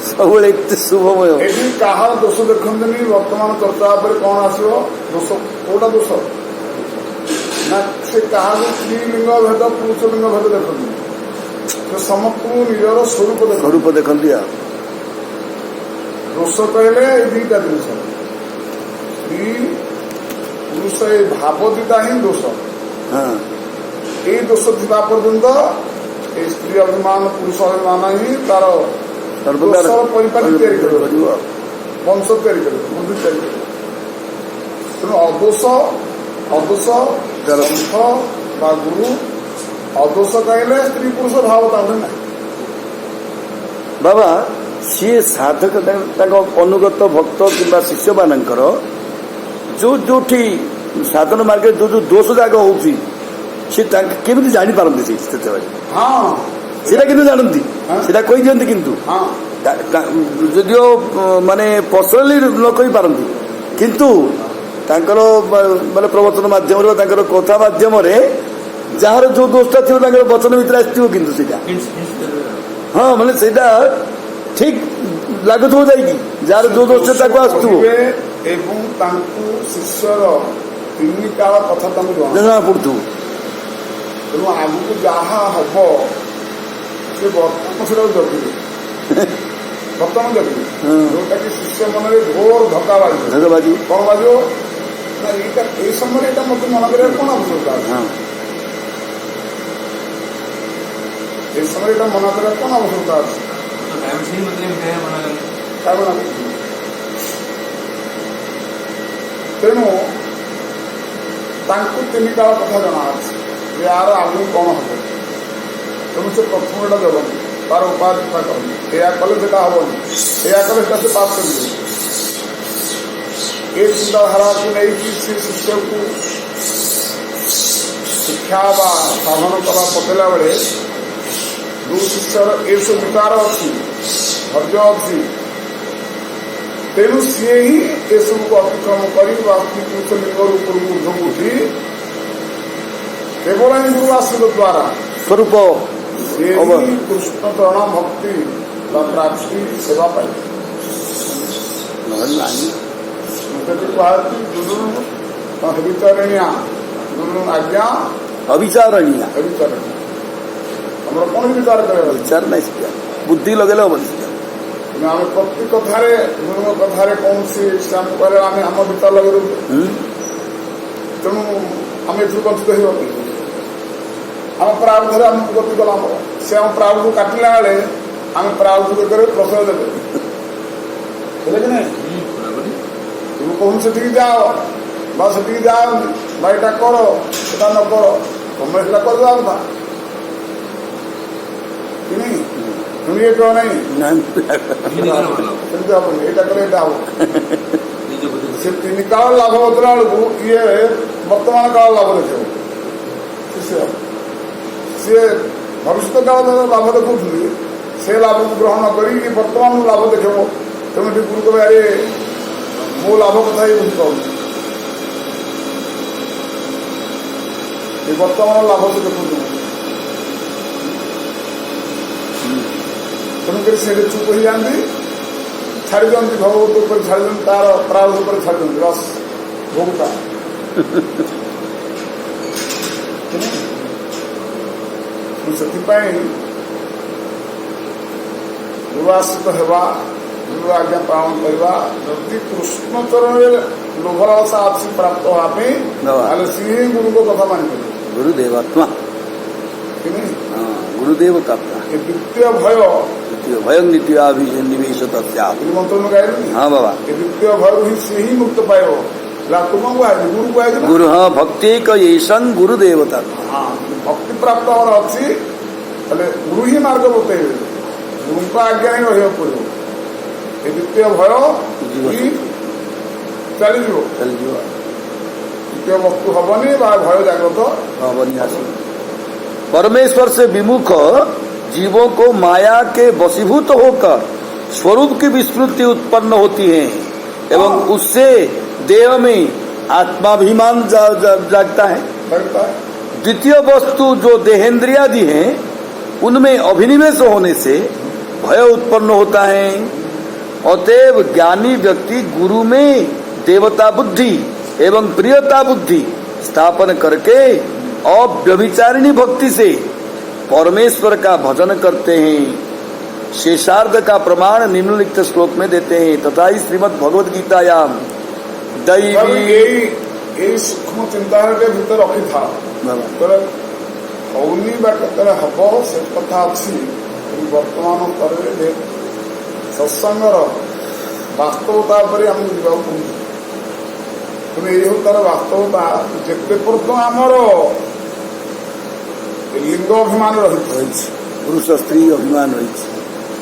ସବୁବେଳେ ଏତେ ଶୁଭମୟ ଏଠି କାହାର ଦୋଷ ଦେଖନ୍ତିନି ବର୍ତ୍ତମାନ ଚର୍ଚ୍ଚା ଉପରେ କଣ ଆସିବ ଦୋଷ କୋଉଟା ଦୋଷ ନା ସେ କାହାକୁ ସ୍ତ୍ରୀଲିଙ୍ଗ ଭେଦ ପୁରୁଷ ଲିଙ୍ଗ ଭେଦ ଦେଖନ୍ତି ସେ ସମସ୍ତଙ୍କୁ ନିଜର ସ୍ୱରୂପ ଦେଖନ୍ତି ଆଉ ଦୋଷ କହିଲେ ଏଇ ଦିଟା ଜିନିଷ ସ୍ତ୍ରୀ ପୁରୁଷ ଏଇ ଭାବ ଦିଟା ହିଁ ଦୋଷ ଏଇ ଦୋଷ ଥିବା ପର୍ଯ୍ୟନ୍ତ ଏଇ ସ୍ତ୍ରୀ ଅଭିମାନ ପୁରୁଷ ଅଭିମାନ ହିଁ ତାର ପରିପାଟି ତିଆରି କରିବ ବଂଶ ତିଆରି କରିବ ବୁଦ୍ଧି ତିଆରି କରିବ ତେଣୁ ଅଦୋଷ ଗ୍ରନ୍ଥ ବା ଗୁରୁ ଅଦୋଷ କହିଲେ ସ୍ତ୍ରୀ ପୁରୁଷ ଭାବ ତାହେଲେ ନାହିଁ ବାବା ସିଏ ସାଧକ ତାଙ୍କ ଅନୁଗତ ଭକ୍ତ କିମ୍ବା ଶିଷ୍ୟମାନଙ୍କର ଯୋଉଠି ସାଧନ ମାର୍ଗରେ ଯୋଉ ଦୋଷ ଯାକ ହଉଛି ସେ କେମିତି ଜାଣିପାରନ୍ତି ସେତେବେଳେ ସେଇଟା କିନ୍ତୁ ଜାଣନ୍ତି ସେଇଟା କହିଦିଅନ୍ତି କିନ୍ତୁ ଯଦିଓ ମାନେ ପର୍ସନାଲି ନ କହିପାରନ୍ତି କିନ୍ତୁ ତାଙ୍କର ମାନେ ପ୍ରବଚନ ମାଧ୍ୟମରେ ବା ତାଙ୍କର କଥା ମାଧ୍ୟମରେ ଯାହାର ଯୋଉ ଦୋଷଟା ଥିବ ତାଙ୍କର ବଚନ ଭିତରେ ଆସିଥିବ କିନ୍ତୁ ସେଇଟା ହଁ ମାନେ ସେଇଟା ठीक लागत हो जाएगी जार जो दोष ताको आसुथुबो एवं तांकु शिष्यर तीन काल कथा तांकु जना पड़थु तेणु आगु जहा हम से बर्तमान से जगिबे बर्तमान जगिबे जोटा कि शिष्य मन में घोर धक्का बाजी कौन बाजो ना ये समय ये मत मन कर कौन आवश्यकता ये समय मन कर कौन आवश्यकता तेणु तीन काल कथा जना यार आगु कौन हम तेणु से प्रथम एटा जगनी तार उपाय चिंता करनी या कले से हेनी या कले से पास कर ये चिंताधारा को नहीं से शिष्य को शिक्षा बा साधन कला पकेला बेले जो शिष्यर ये सब विचार अच्छी धैर्य अच्छी तेणु सी ही ये सब को अतिक्रम कर वास्तविक लिंग रूप ऊर्धक उठी केवल ही गुरु आशीर्वाद द्वारा स्वरूप कृष्ण चरण भक्ति प्राप्ति सेवा पाई विचारणीय गुरु आज्ञा अविचारणीय हमारा कौन विचार करे विचार नहीं बुद्धि लगे हम प्रति कथारे गुरु कथारे कौन सी कहे आम विचार लगे तेणु आम वंचित हो आम प्रावधान आमको गति कला से आम प्रावध को काटिला बेले आम प्रावध प्रश्रय देवे कि नहीं तुम कहूँ से जाओ से जाओ बाईटा कर न कर तुम से कर था कि नहीं तुम ये कह नहीं सेमती हम यहाँ हम से तीन काल लाभ बदला बेलू ये वर्तमान काल लाभ देखे शिष्य सी भविष्य काल लाभ देखुली से लाभ को ग्रहण कर वर्तमान लाभ देख तेणु गुरु कहे अरे मो लाभ कथा ही बुझीपार वर्तमान लाभ से देखु तेणुक से चुप हो जाती छाड़ी दिखती भगवत ऊपर छाड़ी दिखती तार प्रारब्ध पर छाड़ी दिखती बस भोगता से गुरु आश्रित होगा गुरु आज्ञा पालन करवा जदि कृष्ण चरण लोभ लालसा आपसी प्राप्त होगापी सी ही गुरु को कथा मानि गुरुदेवात्मा गुरुदेव का द्वितीय भय भय निवेश मंत्र में गाय हाँ बाबा द्वितीय भय ही से ही मुक्त पाए तुम गुरु को गुरु हाँ भक्ति कईसन गुरुदेवता हाँ भक्ति प्राप्त होना अच्छी गुरु ही मार्ग बतेबे गुरु का आज्ञा ही रहा पड़ो ये द्वितीय भय चली द्वितीय वस्तु हबनी भय जागृत हबनी परमेश्वर से विमुख जीवों को माया के वशीभूत होकर स्वरूप की विस्मृति उत्पन्न होती है एवं उससे देह में आत्माभिमान जागता है। द्वितीय वस्तु जो देहेंद्रियादि हैं उनमें अभिनिवेश होने से भय उत्पन्न होता है। अतएव ज्ञानी व्यक्ति गुरु में देवता बुद्धि एवं प्रियता बुद्धि स्थापन करके अव्यभिचारिणी भक्ति से परमेश्वर का भजन करते हैं। शेषार्ध का प्रमाण निम्नलिखित श्लोक में देते हैं तथा श्रीमद् भगवद गीतायाम दैवी सूक्ष्म चिंता भीतर रखी था हौनी बारे हम से कथा अच्छी वर्तमान स्तर में सत्संगर वास्तवता पर आमको जावाक पड़े तेणु ये तार वास्तवता जिते पर्यटन आमर लिंग अभिमान रही पुरुष स्त्री अभिमान रही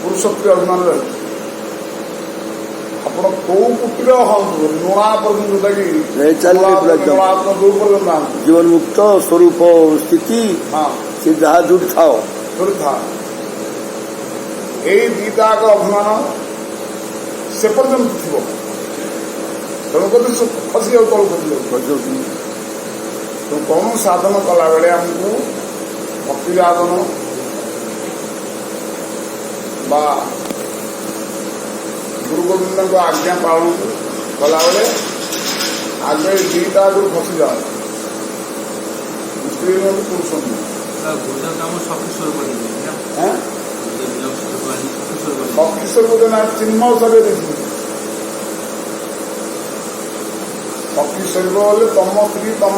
पुरुष स्त्री अभिमान रही आप कौ कुटीर हाँ नुणा पर्यटन जीवन मुक्त स्वरूप स्थिति हाँ से जहाँ जुट था यही दीटा का अभिमान से पर्यंत थी तेणुक फसी जाऊ तौर तो कौन साधन कला बेले आमको भक्ति साधन गुरु गोविंद को आज्ञा पालन कला बेले आगे दीटा आगुरी फसी जाए स्त्री पुरुष किशोर बोधे ना चिन्मय सर किशोर बोले तम स्त्री तम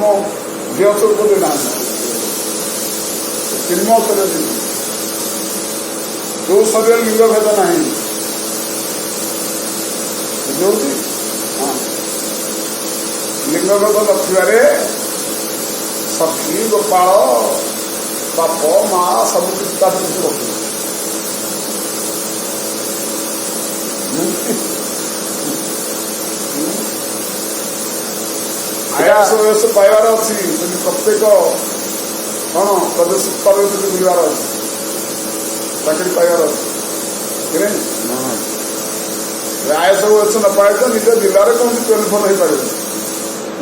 झील स्वरूप देना चिन्मय सर जो शरीर लिंग भेद ना लिंग भेद नथिबारे सखी गोपाल बाप माँ सब किसी रखी आयास वयस पाइबार अच्छी प्रत्येक कौन प्रदेश प्रदेश बुलवार अच्छी चाकरी पाइबार अच्छी आयास वयस न पाए तो निज जिले कौन टेलीफोन हो पार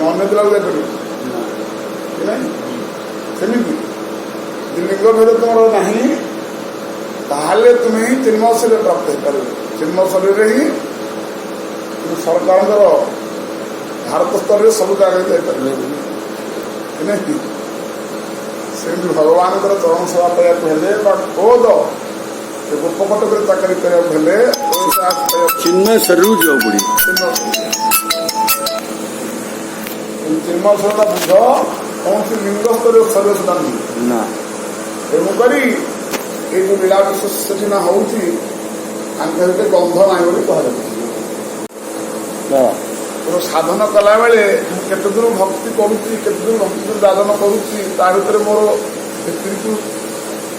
अन्य जिला जापर सेमती लिंग भेद तुम ना तुम्हें ही चिन्मय शरीर प्राप्त हो पार चिन्मय शरीर ही सरकार भारत स्तर में सब जगह जापर सेमती भगवान चरण सेवा पाइबा खोद गोपकटक चाकरी करने चिन्मय शरीर जो पड़ी चिन्मय शरीर बुझ कौन सी लिंग स्तर शरीर सुधा ना तेणुक ये जो लीला विशेषना हो गंध ना कह साधन कला बेले केते दूर भक्ति करुच्ची केते दूर भक्ति दादन करुच्ची मोर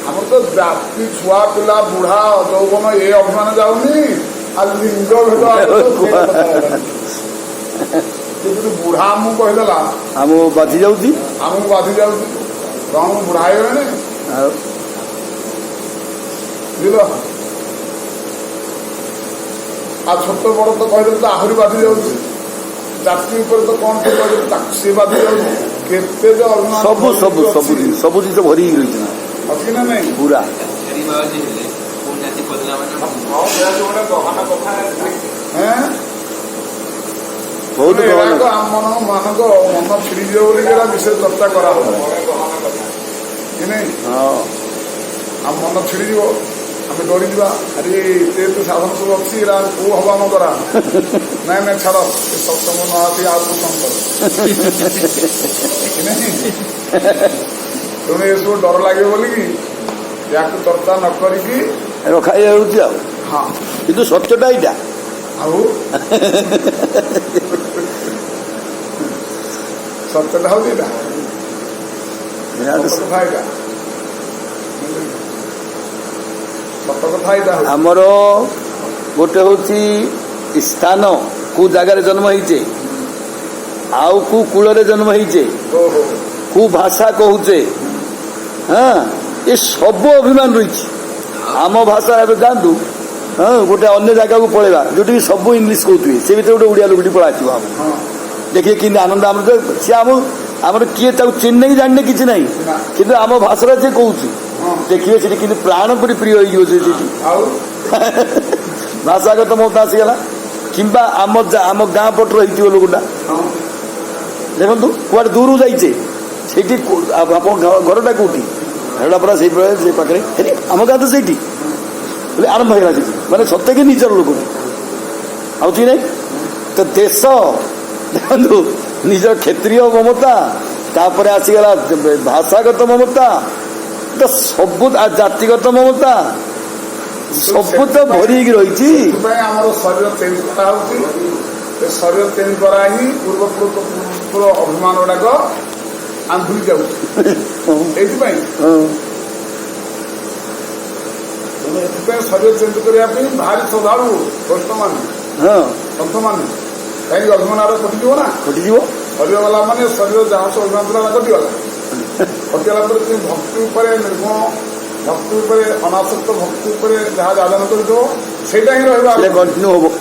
आम तो जाति छुआ पिला बुढ़ा यौवन ये अभिमान जाऊनी आ लिंग भेद बुढ़ा आमको कहीदेला आम बाधि जाऊँ आमको बाधि जाऊँ कौन बुढ़ा है बुझल आ छोट बड़ तो कहीदे तो आहरी बाधि जाऊँ जाति ऊपर तो कौन सी बाधि जाऊँ केते सब सब सब सब जिन भरी रही अच्छी ना नहीं पूरा बहुत मान मन फिरीज विषय चर्चा करा आम मन फिरीज आम डरी जा अरे ये तो साधन सब अच्छी कौ हवा न करा नाई ना छाड़ सत्संग न आती आप तेणु ये सब डर लगे बोलिकी या चर्चा न करी रखा हाँ किंतु सत्यटा यहाँ सत्यटा हूँ आमर गोटे हूँ स्थान कौ जगार जन्म होइचे आउ कौ कूल जन्म होइचे कौ भाषा कहूचे हाँ ये सब अभिमान रही आम भाषा एवं जातु हाँ गोटे अन्य जगह को पलैया जो सब इंग्लीश कहते सी भर गोटे ओडिया लोकटी पड़ा आम देखिए कि आनंद आम सी आम किए चिन्ह जाने कि ना कि आम भाषा से कौन देखिए से कि प्राण परी प्रिय हो भाषागत मत आसीगला कि आम गाँ पट रही लोकटा देखो कड़े दूर जाइए से घरटा कौटी घरटा पूरा से पाखे आम गाँ तो से आरंभ होगा माने सत्य के निजर लोक आउची नहीं तो देश देखो निज क्षेत्रीय ममता तापर आसीगला भाषागत ममता तो सब जातिगत ममता सब तो भरी रही शरीर चेंज करा शरीर चेंज करा ही पूर्व अभिमान गुड़ाक आंधुरी जाऊँ शरीर चेंज करने भारी श्रद्धालु वैष्णव मान पंथ मान कहीं अभिमान कटिज ना कटिज शरीर गला मान शरीर जहाँ सब अभिमान कटिगला कटिगला भक्ति निर्गुण भक्ति अनासक्त भक्ति जहाँ जादन कर ही कंटिन्यू हम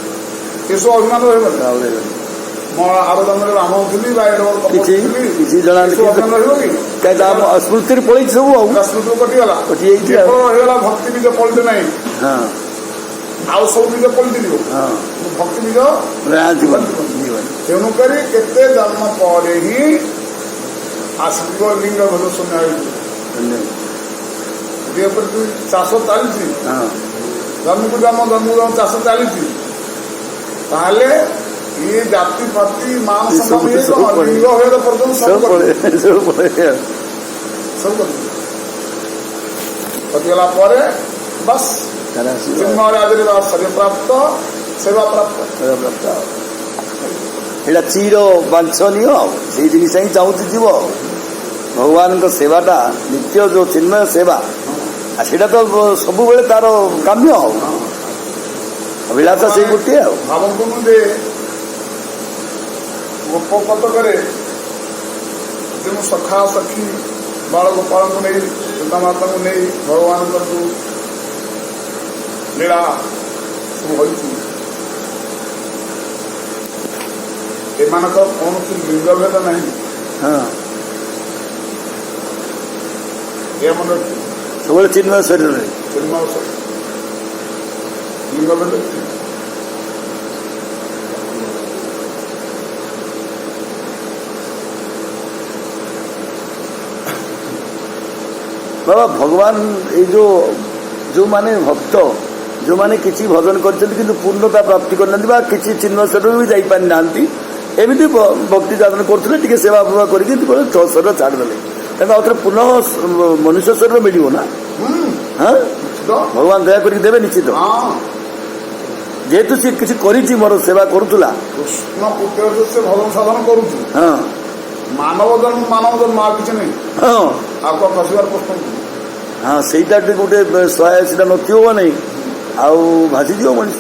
ये सब अभिमान रही आर जन्म राम थी स्मृति पलि सब स्मृति कटिगला भक्ति बीज पलटे ना ଆଉ ସବୁ ବୀଜ ପଲଟିଯିବ, ହଁ ଭକ୍ତି ବୀଜ ଜୀବନ ତେଣୁକରି କେତେ ଜନ୍ମ ପରେ ହିଁ ଆସିଯିବ ଲିଙ୍ଗ ଭେଦ ଶୂନ୍ୟ ହେଇଯିବ। ଯେପରି ତୁ ଚାଷ ଚାଲିଛି, ଜନ୍ମକୁ ଜନ୍ମ ଚାଷ ଚାଲିଛି, ତାହେଲେ ଇଏ ଜାତି ପାତି ମାନ ସମ୍ମାନ ଲିଙ୍ଗ ଭେଦ ପର୍ଯ୍ୟନ୍ତ ସବୁ କରିଗଲା ପରେ ବାସ୍ ଜନ୍ମରାଜରେ ଶରୀର ପ୍ରାପ୍ତ ସେବା ପ୍ରାପ୍ତ। ଏଇଟା ଚିର ବାଞ୍ଛନୀୟ ଆଉ ସେଇ ଜିନିଷ ହିଁ ଚାହୁଁଛି ଯିବ ଭଗବାନଙ୍କ ସେବାଟା ନିତ୍ୟ ଯୋଉ ଚିନ୍ମୟ ସେବା, ଆଉ ସେଇଟା ତ ସବୁବେଳେ ତାର କାମ୍ୟ ଆଉ ଅଭିଳାଷ ସେଇ ଗୋଟିଏ ଆଉ। ଭାବନ୍ତୁ ଯେ ଗୋପ କଟକରେ ଯେଉଁ ସଖା ସଖୀ ବାଳଗୋପାଳଙ୍କୁ ନେଇ ପିତାମାତାଙ୍କୁ ନେଇ ଭଗବାନଙ୍କର ଯେଉଁ ଲୀଳା ସବୁ ହୋଇଛି, ଏମାନଙ୍କର କୌଣସି ଲିଙ୍ଗ ଭେଦ ନାହିଁ। ସବୁବେଳେ ଚିନ୍ମୟ ଶରୀରରେ ଚିନ୍ମୟ ଲିଙ୍ଗ ଭେଦ ବାବା ଭଗବାନ ଏଇ ଯୋଉମାନେ ଭକ୍ତ ଯୋଉମାନେ କିଛି ଭଜନ କରିଛନ୍ତି କିନ୍ତୁ ପୂର୍ଣ୍ଣତା ପ୍ରାପ୍ତି କରିନାହାନ୍ତି ବା କିଛି ଚିହ୍ନ ଶରୀରରୁ ବି ଯାଇପାରିନାହାନ୍ତି, ଏମିତି ଭକ୍ତି ସାଧନ କରୁଥିଲେ, ଟିକେ ସେବା ଫେବା କରିକି ଶରୀର ଛାଡ଼ିଦେଲେ, ତାଙ୍କୁ ଆଉ ଥରେ ପୁନଃ ମନୁଷ୍ୟ ଶରୀର ମିଳିବ ନା? ଭଗବାନ ଦୟା କରିକି ଦେବେ ନିଶ୍ଚିତ, ଯେହେତୁ ସେ କିଛି କରିଛି, ମୋର ସେବା କରୁଥିଲା, କୃଷ୍ଣ ପୁତ୍ରରେ ସେ ଭଜନ ସାଧନ କରୁଛି। ମାନବ ଜନ୍ମ ଆଉ କିଛି ନାହିଁ। ଆଉ କଣ ଖସିବାର ପ୍ରଶ୍ନ? ସେଇଟା ଟିକେ ଗୋଟେ ସହାୟ ସେଟା ନଥିବ ନାହିଁ, ଆଉ ଭାସିଯିବ ମଣିଷ।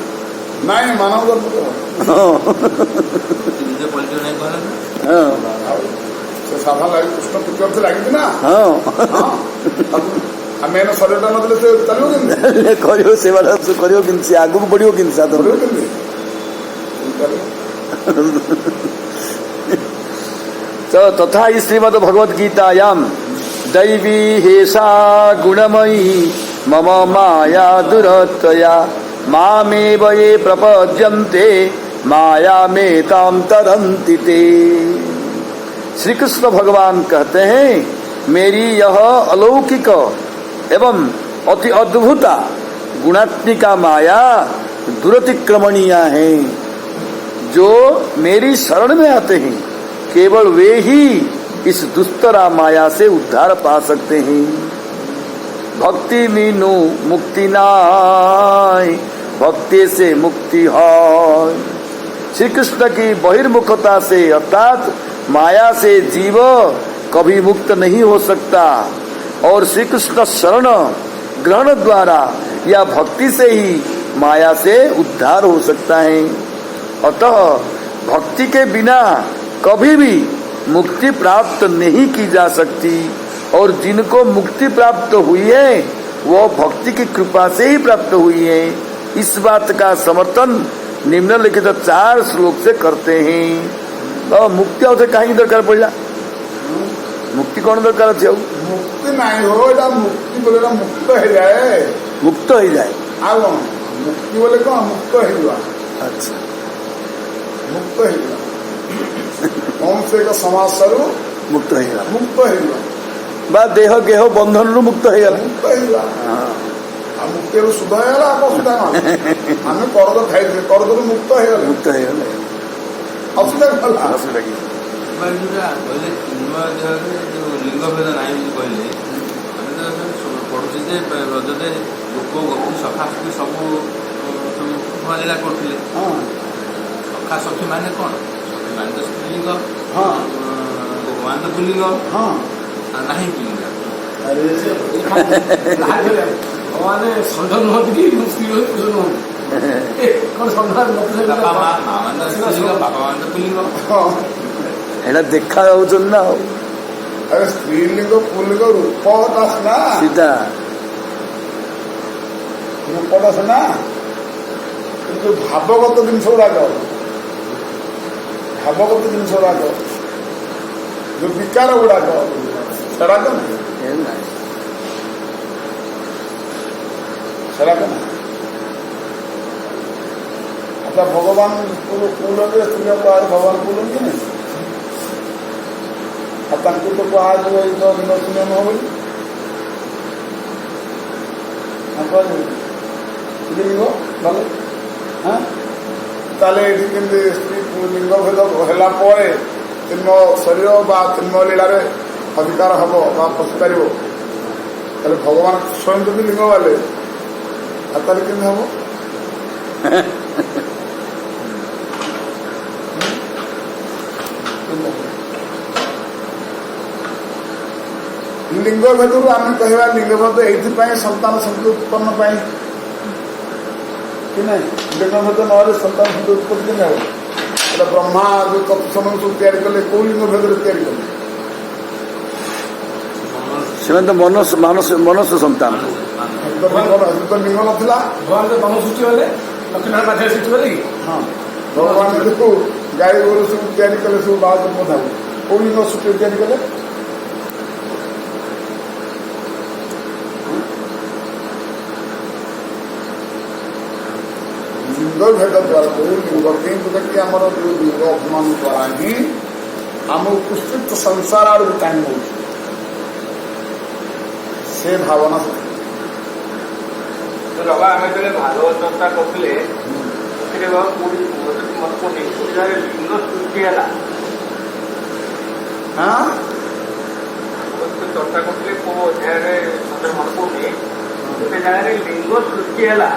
ନାଇଁ ମାନବ ଜନ୍ମ ସେ ସାଧା ଲାଗି କୃଷ୍ଣ ପୁତ୍ରରେ ଲାଗିଛି ନା। ଆମେ ଶରୀରଟା ନଦେଲେ ସେ ଚାଲିବ କେମିତି? କରିବ ସେବାଟା କରିବ କେମିତି? ଆଗକୁ ବଢିବ କେମିତି? ସାଧନ କେମିତି? तथा ही श्रीमद् भगवद गीतायाम दैवी हेषा गुणमयी मम माया दुरतया मामेव ये प्रपद्यन्ते माया में ताम तरन्ति ते। श्री कृष्ण भगवान कहते हैं, मेरी यह अलौकिक एवं अति अद्भुता गुणात्मिका माया दुरतिक्रमणीय है। जो मेरी शरण में आते हैं केवल वे ही इस दुस्तरा माया से उद्धार पा सकते हैं। भक्ति मीनू मुक्ति नाय, भक्ति से मुक्ति है। श्री कृष्ण की बहिर्मुखता से अर्थात माया से जीव कभी मुक्त नहीं हो सकता, और श्री कृष्ण शरण ग्रहण द्वारा या भक्ति से ही माया से उद्धार हो सकता है। अतः भक्ति के बिना कभी भी मुक्ति प्राप्त नहीं की जा सकती, और जिनको मुक्ति प्राप्त हुई है वो भक्ति की कृपा से ही प्राप्त हुई है। इस बात का समर्थन निम्नलिखित 4 श्लोक से करते हैं। तो मुक्ति आउ कहीं दरकार पड़ा? मुक्ति कौन दरकार अच्छे? मुक्ति नहीं हो, मुक्ति बोले मुक्त हो जाए, मुक्त हो जाए। मुक्ति बोले कौन? मुक्त हो। अच्छा, मुक्त हो कौन से समाज सरू मुक्त हो मुक्त हो बा देह गेह बंधन रु मुक्त हो मुक्त हो मुक्ति सुध है असुविधा आम करद खाई करदू मुक्त हो मुक्त हो असुविधा लिंग भेद ना कहले पढ़ुचे रजरे लोक गति सखासखी सब लीला करते। सखा सखी माने कौन? भगवान तो स्त्रीलिंग, भगवान तो पुलिंग नहीं पुलिंग। भगवान षण्ढ नुहति कि स्त्री पुरुष नुहति कौन षण्ढ बापा मान तो पुलिंग एटा देखा जाऊन ना। अरे स्त्रीलिंग पुलिंग रूपटा सीना सीधा रूपटा सीना किंतु भावगत जिन गुड़ाक भावगत जिन गुड़ाक जो विकार गुड़ाक सेड़ाक এটা ভগবান কৌলকে স্ত্রী ভগবান কৌলন কি ନାହିଁ ଆଉ ତାଙ୍କୁ ତ କୁହାଯିବ ଏଇ ତ ଲିଙ୍ଗ ଶୂନ୍ୟ ନୁହଁ ବୋଲି ଲିଙ୍ଗ ଭଲ ତାହେଲେ ଏଠି କେମିତି ସ୍ତ୍ରୀ ଲିଙ୍ଗ ଭେଦ ହେଲା ପରେ ତିନ୍ମ ଶରୀର ବା ତିନ୍ମ ଲୀଳାରେ ଅଧିକାର ହବ ବା ପଶିପାରିବ ତାହେଲେ ଭଗବାନ ସ୍ୱୟଂ ଯଦି ଲିଙ୍ଗ ବାଲେ ଆଉ ତାହେଲେ କେମିତି ହବ ଲିଙ୍ଗ ଭେଦରୁ ଆମେ କହିବା ଲିଙ୍ଗ ଭେଦ ଏଇଥିପାଇଁ ସନ୍ତାନ ସନ୍ତତି ଉତ୍ପନ୍ନ ପାଇଁ କି ନାହିଁ ଲିଙ୍ଗ ଭେଦ ନହେଲେ ସନ୍ତାନ ସନ୍ତତି ଉତ୍ପତ୍ତି କେମିତି ହେବ ଏଇଟା ବ୍ରହ୍ମା ଯୋଉ ତତ୍ସମୟ ସବୁ ତିଆରି କଲେ କୋଉ ଲିଙ୍ଗ ଭେଦରେ ତିଆରି କଲେ ସେମାନେ ତ ମନୁଷ୍ୟ ସନ୍ତାନ ଲିଙ୍ଗ ନଥିଲା ମନ ସୃଷ୍ଟି ହେଲେ ଲକ୍ଷ୍ମୀନାରାୟଣ ପାଖରେ ସୃଷ୍ଟି କଲେ କି ହଁ ଭଗବାନ ଯୋଉ ଗାଈ ଗୋରୁ ସବୁ ତିଆରି କଲେ ସବୁ ବାହାଦ କଥା କୋଉ ଲିଙ୍ଗ ସୃଷ୍ଟି ତିଆରି କଲେ ଲିଙ୍ଗ ଭେଦ ଦ୍ୱାରା କୋଉ ଲିଙ୍ଗ କିନ୍ତୁ ଦେଖି ଆମର ଯୋଉ ଲିଙ୍ଗ ଅପମାନ ଦ୍ୱାରା ହିଁ ଆମକୁ କୁଶ୍ଚିତ ସଂସାର ଆଡ଼କୁ ଟାଣି ନେଉଛି ସେ ଭାବନା ବାବା ଆମେ ଯେତେବେଳେ ଭାଗବତ ଚର୍ଚ୍ଚା କରୁଥିଲେ ସେଥିରେ ଲିଙ୍ଗ ସୃଷ୍ଟି ହେଲା ଚର୍ଚ୍ଚା କରୁଥିଲେ କୋଉ ଅଧ୍ୟାୟରେ ମତେ ମନେ ପଡୁନି ଗୋଟେ ଜାଗାରେ ଲିଙ୍ଗ ସୃଷ୍ଟି ହେଲା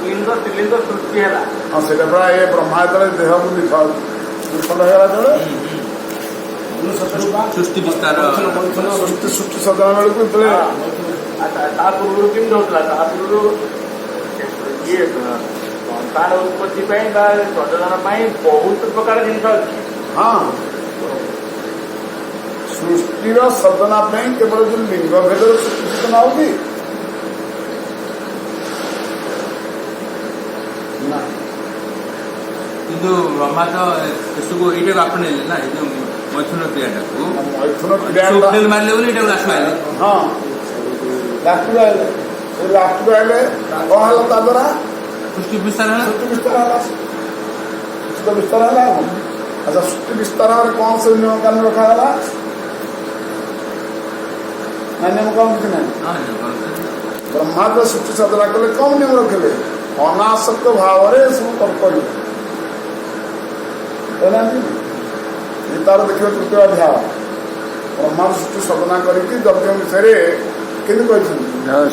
ଲିଙ୍ଗ ତ୍ରିଲିଙ୍ଗ ସୃଷ୍ଟି ହେଲା ହଁ ସେଇଟା ପୁରା ଏ ବ୍ରହ୍ମା ଯେତେବେଳେ ଦେହକୁ ବିଫଳ ହେଇଗଲା ଯେତେବେଳେ ସୃଷ୍ଟି ବିସ୍ତାର ସୃଷ୍ଟି ସଦନ ବେଳକୁ ଯେତେବେଳେ ତା ପୂର୍ବରୁ କେମିତି ହଉଥିଲା ତା ପୂର୍ବରୁ ଇଏ ସନ୍ତାନ ଉତ୍ପତ୍ତି ପାଇଁ ବା ପ୍ରଜନନ ପାଇଁ ବହୁତ ପ୍ରକାର ଜିନିଷ ଅଛି ହଁ ସୃଷ୍ଟିର ସଦନା ପାଇଁ କେବଳ ଯୋଉ ଲିଙ୍ଗ ଭେଦର ସୃଷ୍ଟି ସଦନା ହଉଛି ନା କିନ୍ତୁ ବ୍ରହ୍ମା ତ ଏସବୁ ଏଇଟାକୁ ଆପଣେଇଲେ ନା ଏଇ ଯୋଉ ମୈଥୁନ କ୍ରିୟାଟାକୁ ମୈଥୁନ କ୍ରିୟା ମାରିଲେ ବୋଲି ଏଇଟାକୁ ରାସ ମାରିଲେ ହଁ ଲାଷ୍ଟକୁ ଆଇଲେ ଲାଷ୍ଟକୁ ଆଇଲେ କଣ ହେଲା ତା ଦ୍ୱାରା ସୃଷ୍ଟି ବିସ୍ତାର ହେଲା ସୃଷ୍ଟି ବିସ୍ତାର ହେଲା ସୃଷ୍ଟି ବିସ୍ତାର ହେଲା ଆଚ୍ଛା ସୃଷ୍ଟି ବିସ୍ତାର ହେଲେ କଣ ସବୁ ନିୟମ କାନୁନ ରଖାଗଲା ନା ନିୟମ କଣ କିଛି ନାହିଁ ବ୍ରହ୍ମା ତ ସୃଷ୍ଟି ସାଧନା କଲେ କମ ନିୟମ ରଖିଲେ ଅନାସକ୍ତ ଭାବରେ ସବୁ କରିବେ ତାର ଦେଖିବ ତୃତୀୟ ଅଧ୍ୟାୟ ବ୍ରହ୍ମାଣ୍ଡ ସୃଷ୍ଟି ସାଧନା କରିକି ଯଜ୍ଞ ବିଷୟରେ କେମିତି କହିଛନ୍ତି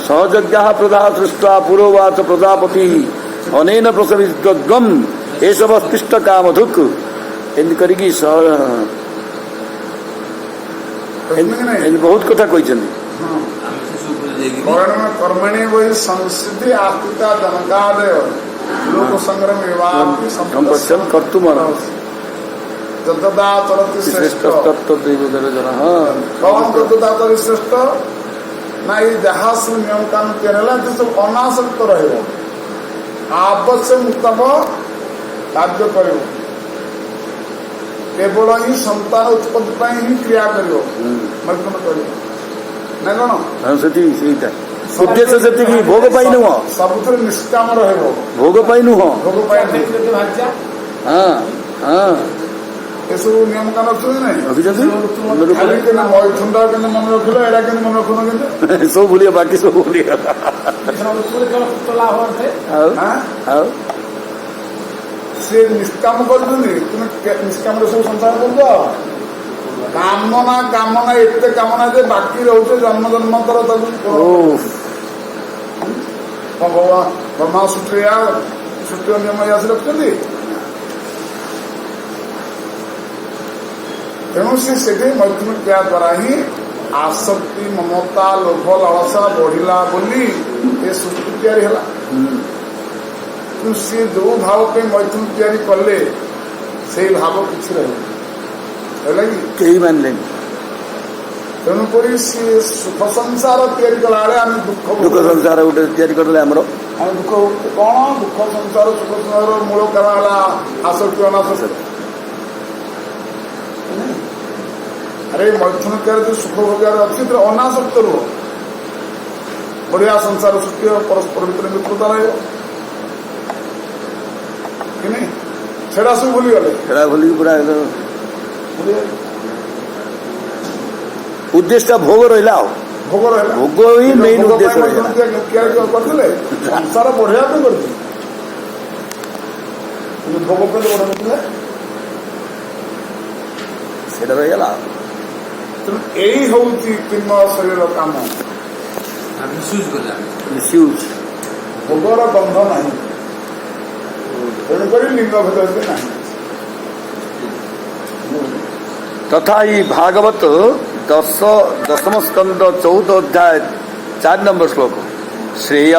ସହଯଜ୍ଞ ପ୍ରଦା ସୃଷ୍ଟ ପୂର୍ବବାଚ ପ୍ରଜାପତି ଅନେନ ପ୍ରସବିଗମ୍ ଏସବୁ ସ୍ପିଷ୍ଟ କାମଧୁକ୍ ଏମିତି କରିକି ବହୁତ କଥା କହିଛନ୍ତି କର୍ମଣୀ ବହି ସଂସିଦ୍ଧି ଆସ୍ତିତା ଜନକାଦୟ ଲୋକ ସଂଗ୍ରାମ ସମ୍ପର୍ଷନ୍ କର୍ତ୍ତୁମର ଯଦା ଚଳତି ଶ୍ରେଷ୍ଠ ଜନ କଣ ଯଦା ଚଳି ଶ୍ରେଷ୍ଠ ନା ଏଇ ଯାହା ସବୁ ନିୟମ କାନୁନ ତିଆରି ହେଲା ସେ ସବୁ ଅନାସକ୍ତ ରହିବ ଆବଶ୍ୟକ ମୁତାବକ କାର୍ଯ୍ୟ କରିବ କେବଳ ହିଁ ସନ୍ତାନ ଉତ୍ପତ୍ତି ପାଇଁ ହିଁ କ୍ରିୟା କରିବ ମୈଥୁନ କରିବ ନା କଣ ସେଇଟା ଉଦ୍ଦେଶ୍ୟ ସେତିକି ଭୋଗ ପାଇଁ ନୁହଁ ସବୁଥିରେ ନିଷ୍କାମ ରହିବ ଭୋଗ ପାଇଁ ନୁହଁ ଭୋଗ ପାଇଁ ହଁ ହଁ ଏସବୁ ନିୟମ କାନ ଅଛନ୍ତି ନାଇଁ ରଖିଛନ୍ତି ମୈଥୁନଟା କେମିତି ମନେ ରଖିଲ ଏଇଟା କେମିତି ମନେ ରଖୁନ କେମିତି ସବୁ ଭୁଲିବା ବାକି ସବୁ ଭୁଲିବା ଆଉ ସେ ନିଷ୍କାମ କରୁଛନ୍ତି ତୁମେ ନିଷ୍କାମରେ ସବୁ ସଂସାର କରୁଛ କାମନା ଏତେ କାମନା ଯେ ବାକି ରହୁছে ଜନ୍ମ ଜନ୍ମାନ୍ତର ତାକୁ ବ୍ରହ୍ମା ସୃଷ୍ଟି ନିୟମ ଆସି ରଖୁଛନ୍ତି ତେଣୁ ସେ ସେଠି ମୈଥୁନ କ୍ରିୟା ଦ୍ୱାରା ହିଁ ଆସକ୍ତି ମମତା ଲୋଭ ଲାଳସା ବଢିଲା ବୋଲି ଏ ସୃଷ୍ଟି ତିଆରି ହେଲା କିନ୍ତୁ ସିଏ ଯୋଉ ଭାବ ପାଇଁ ମୈଥୁନ ତିଆରି କଲେ ସେଇ ଭାବ କିଛି ରହିବ ହେଲା କି କେହି ମାନିଲେନି ତେଣୁକରି ସିଏ ସୁଖ ସଂସାର ତିଆରି କଲା ବେଳେ ଆମେ ଦୁଃଖ ସଂସାର ଗୋଟେ ତିଆରି କରିଦେଲେ ଆମର ଆମେ ଦୁଃଖ କଣ ଦୁଃଖ ସଂସାର ସୁଖ ସଂସାର ମୂଳ କାରଣ ହେଲା ଆସକ୍ତି ଅନାସକ୍ତି ଆରେ ମୈଥୁନ କ୍ରିୟାରେ ଯୋଉ ସୁଖ ଭୋଗରେ ଅଛି ସେଥିରେ ଅନାସକ୍ତ ରୁହ ବଢିଆ ସଂସାର ସୃଷ୍ଟି ହେବ ପରସ୍ପର ଭିତରେ ମିତ୍ରତା ରହିବ କି छेड़ा सब भूली गले ସେଟା ଭୁଲିକି ପୁରା ଏକଦମ ଉଦ୍ଦେଶ୍ୟ ଭୋଗ ରହିଲା ଆଉ ଭୋଗ ରହିଲା ଭୋଗ ହିଁ ମେନ୍ ଉଦ୍ଦେଶ୍ୟ ରହିଲା କରିଥିଲେ ସଂସାର ବଢିଆ ପାଇଁ କରିଥିଲେ ଭୋଗ ପାଇଁ ବଢଉଥିଲେ ସେଇଟା ରହିଗଲା ତେଣୁ ଏଇ ହଉଛି ତିନ୍ମୟ ଶରୀରର କାମ ମିସୟୁଜ୍ କଲେ ମିସୟୁଜ୍ ଭୋଗର ଗନ୍ଧ ନାହିଁ ତେଣୁକରି ଲିଙ୍ଗ ଭେଦ ବି ନାହିଁ तथा ही भागवत 10th स्कंद 14th अध्याय 4 नंबर श्लोक श्रेय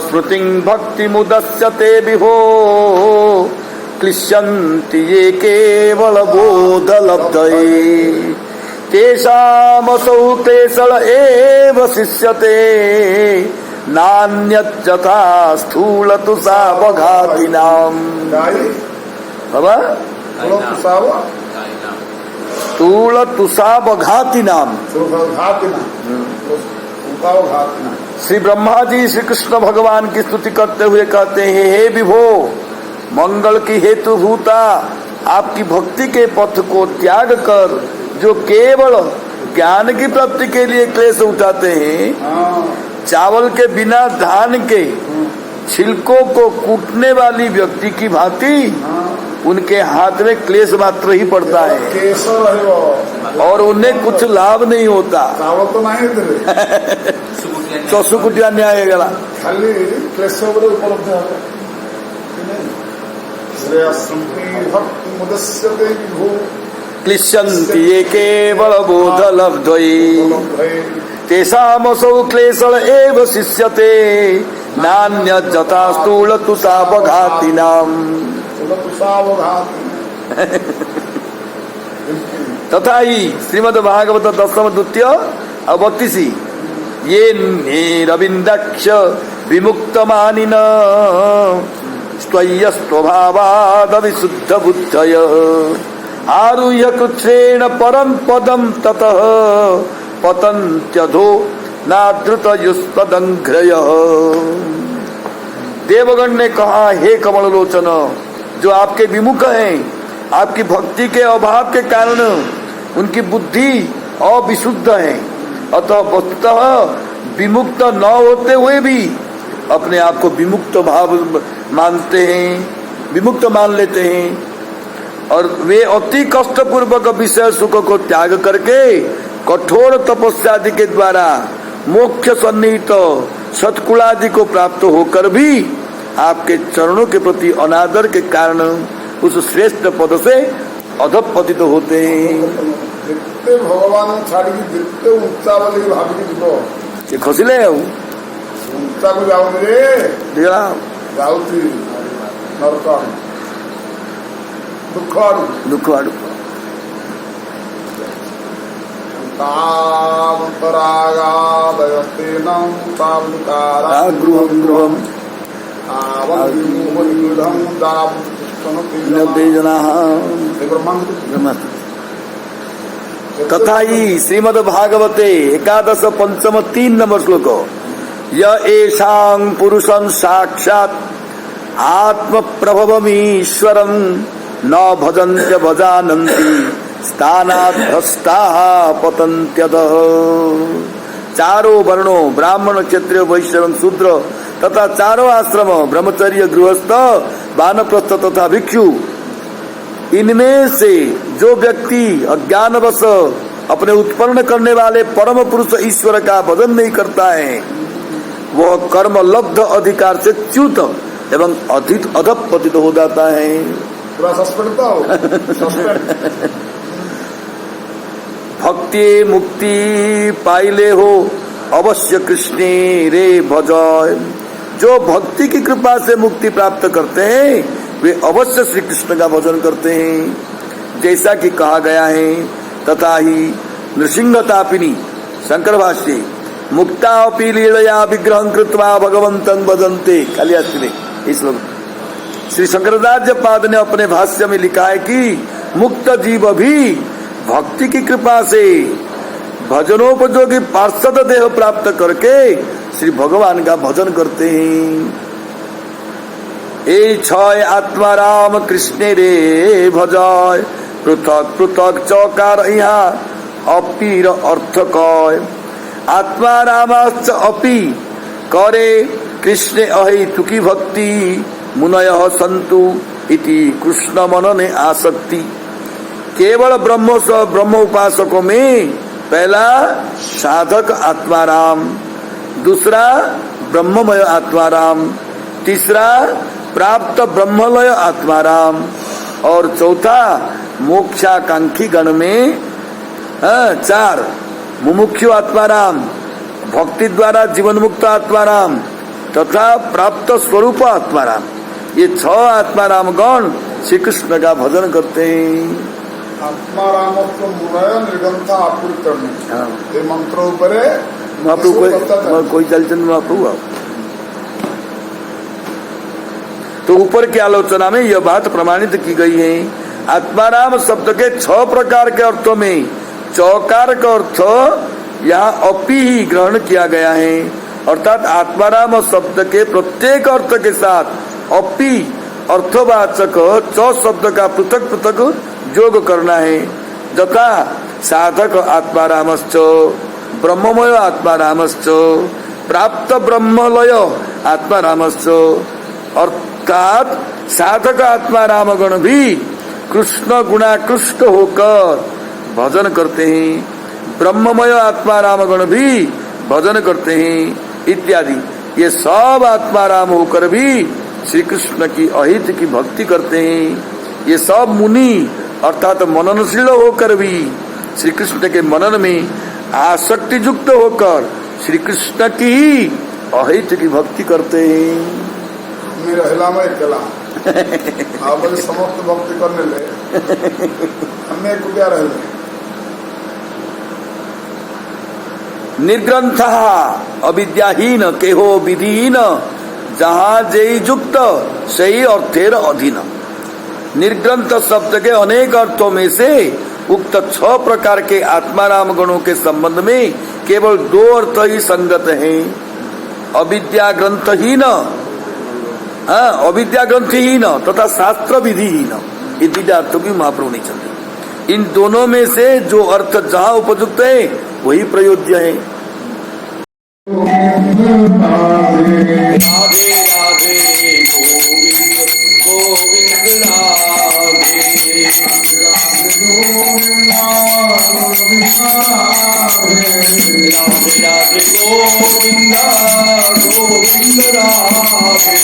स्मृति भक्ति मुदस्यते विभो क्लिश्यन्ति ये केवल बोध लब्धये तेषामसौ क्लेशल एव शिष्यते नान्यथा स्थूल तुषावघातिनाम् बाबा स्थूल तुषावघातिनाम् श्री ब्रह्मा जी श्री कृष्ण भगवान की स्तुति करते हुए कहते हैं हे विभो मंगल की हेतु भूता आपकी भक्ति के पथ को त्याग कर जो केवल ज्ञान की प्राप्ति के लिए क्लेश उठाते हैं चावल के बिना धान के छिलकों को कूटने वाली व्यक्ति की भांति उनके हाथ में क्लेश मात्र ही पड़ता है और उन्हें कुछ लाभ नहीं होता तो नहीं चौसुकुटिया न्याय गला खाली क्लेश उपलब्ध है क्लिश्यन्ति ये केवल बोध लब्धये तेषामसौ क्लेशल एव शिष्यते नान्यथा स्थूल तुषावघातिनाम् तथा ही श्रीमद् भागवत 10th द्वितीय 32 ये रविंदाक्ष विमुक्त मानिन स्वयस्वभावाद विशुद्ध बुद्धय आरुह्य कृच्छ्रेण परम पदम ततः पतन्त्यधो नादृतयुस्तदंघ्रय देवगण ने कहा हे कमल लोचन जो आपके विमुख हैं आपकी भक्ति के अभाव के कारण उनकी बुद्धि अविशुद्ध है अतः वस्तुतः विमुक्त न होते हुए भी अपने आप को विमुक्त भाव मानते हैं विमुक्त मान लेते हैं और वे अति कष्ट पूर्वक विषय सुख को त्याग करके कठोर तपस्या आदि के द्वारा मोक्ष सन्निहित सत्कुलादि को प्राप्त होकर भी आपके चरणों के प्रति अनादर के कारण उस श्रेष्ठ पद से अधपतित होते हैं जितने भगवान छाड़ी जितने ऊंचा वाली भाभी जी खसिले ऊंचा को जाओ रे जाऊती नरक दुख दुख आड़ू तावन्तरागादयस्तेनं तावन्तारा गृहं गृहं तथा ही श्रीमद् भागवते 11 पंचम 3 नंबर श्लोक य एषां पुरुषं साक्षात् आत्म प्रभवमीश्वरं न भजन्त्य भजानन्ति स्थानात् भ्रष्टाः पतन्त्यधः चारों वर्णों ब्राह्मण क्षत्रिय वैश्य शूद्र तथा चारों आश्रम ब्रह्मचर्य गृहस्थ वानप्रस्थ तथा भिक्षु इनमें से जो व्यक्ति अज्ञानवश अपने उत्पन्न करने वाले परम पुरुष ईश्वर का भजन नहीं करता है वह कर्म लब्ध अधिकार से च्युत एवं अधपतित हो जाता है पूरा सस्पेंड तो भक्ति मुक्ति पाइले हो अवश्य कृष्णे रे भजय जो भक्ति की कृपा से मुक्ति प्राप्त करते हैं वे अवश्य श्री कृष्ण का भजन करते हैं जैसा कि कहा गया है तथा ही नृसिंहतापिनी शंकर भाष्ये मुक्ता अपि लीलया विग्रहं कृत्वा भगवन्तं भजन्ते खाली इस लोग श्री शंकराचार्य पाद ने अपने भाष्य में लिखा है कि मुक्त जीव भी भक्ति की कृपा से भजनोपयोगी पार्षद देह प्राप्त करके श्री भगवान का भजन करते हैं এই ছয় আত্মারাম কৃষ্ণে রে ভজয় পৃথক পৃথক চকার ইহা অপির অর্থ কয় আত্মারামাশ্চ অপি করে কৃষ্ণে অহেতুকি ভক্তি मुनय संतु इति कृष्ण मनने आसक्ति। केवल ब्रह्म उपासकों में पहला साधक आत्माराम, दूसरा ब्रह्ममय आत्माराम, तीसरा प्राप्त ब्रह्मलय आत्माराम और चौथा मोक्षाकांक्षी गण में 4 मुमुक्षु आत्माराम, भक्ति द्वारा जीवन मुक्त आत्माराम तथा प्राप्त स्वरूप आत्माराम। ये 6 आत्माराम गण श्री कृष्ण का भजन करते हैं। आत्माराम मुनय निर्गंथा आपूर्तन ये मंत्र ऊपर महाप्रभु कोई चलचंद महाप्रभु आप तो ऊपर की आलोचना में यह बात प्रमाणित की गई है। आत्माराम शब्द के 6 प्रकार के अर्थों में चौकार का अर्थ यहाँ अपी ही ग्रहण किया गया है, अर्थात आत्माराम शब्द के प्रत्येक अर्थ के साथ अपि अर्थवाचक 6 शब्द का पृथक पृथक जोग करना है। तथा साधक आत्मारामश्च, ब्रह्ममय आत्मारामश्च, प्राप्त ब्रह्मलय आत्मारामश्च, अर्थात साधक आत्माराम गण भी कृष्ण गुणाकृष्ट होकर भजन करते हैं, ब्रह्ममय आत्माराम गण भी भजन करते हैं इत्यादि। ये सब आत्माराम होकर भी श्री कृष्ण की अहित की भक्ति करते हैं। ये सब मुनि अर्थात मननशील होकर भी श्री कृष्ण के मनन में आसक्ति युक्त होकर श्री कृष्ण की ही अहित की भक्ति करते हैं। मेरा हिला में कला आप समस्त भक्ति करने ले हमें कुटिया रहे निर्ग्रंथ अविद्याहीन केहो विधिहीन जहाँ जय युक्त सही अर्थेर अधीन। निर्ग्रंथ शब्द के अनेक अर्थों में से उक्त 6 प्रकार के आत्माराम गणों के संबंध में केवल 2 अर्थ ही संगत हैं। अविद्या ग्रंथहीन, अविद्या ग्रंथहीन तथा शास्त्र विधिहीन, ये 2 अर्थ भी महाप्रभु नहीं चलते। इन दोनों में से जो अर्थ जहाँ उपयुक्त है वही प्रयोज्य है। राधे राधे गोविंद गोविंद राधे राधे राधे गोविंद गोविंद राधे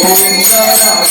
Govinda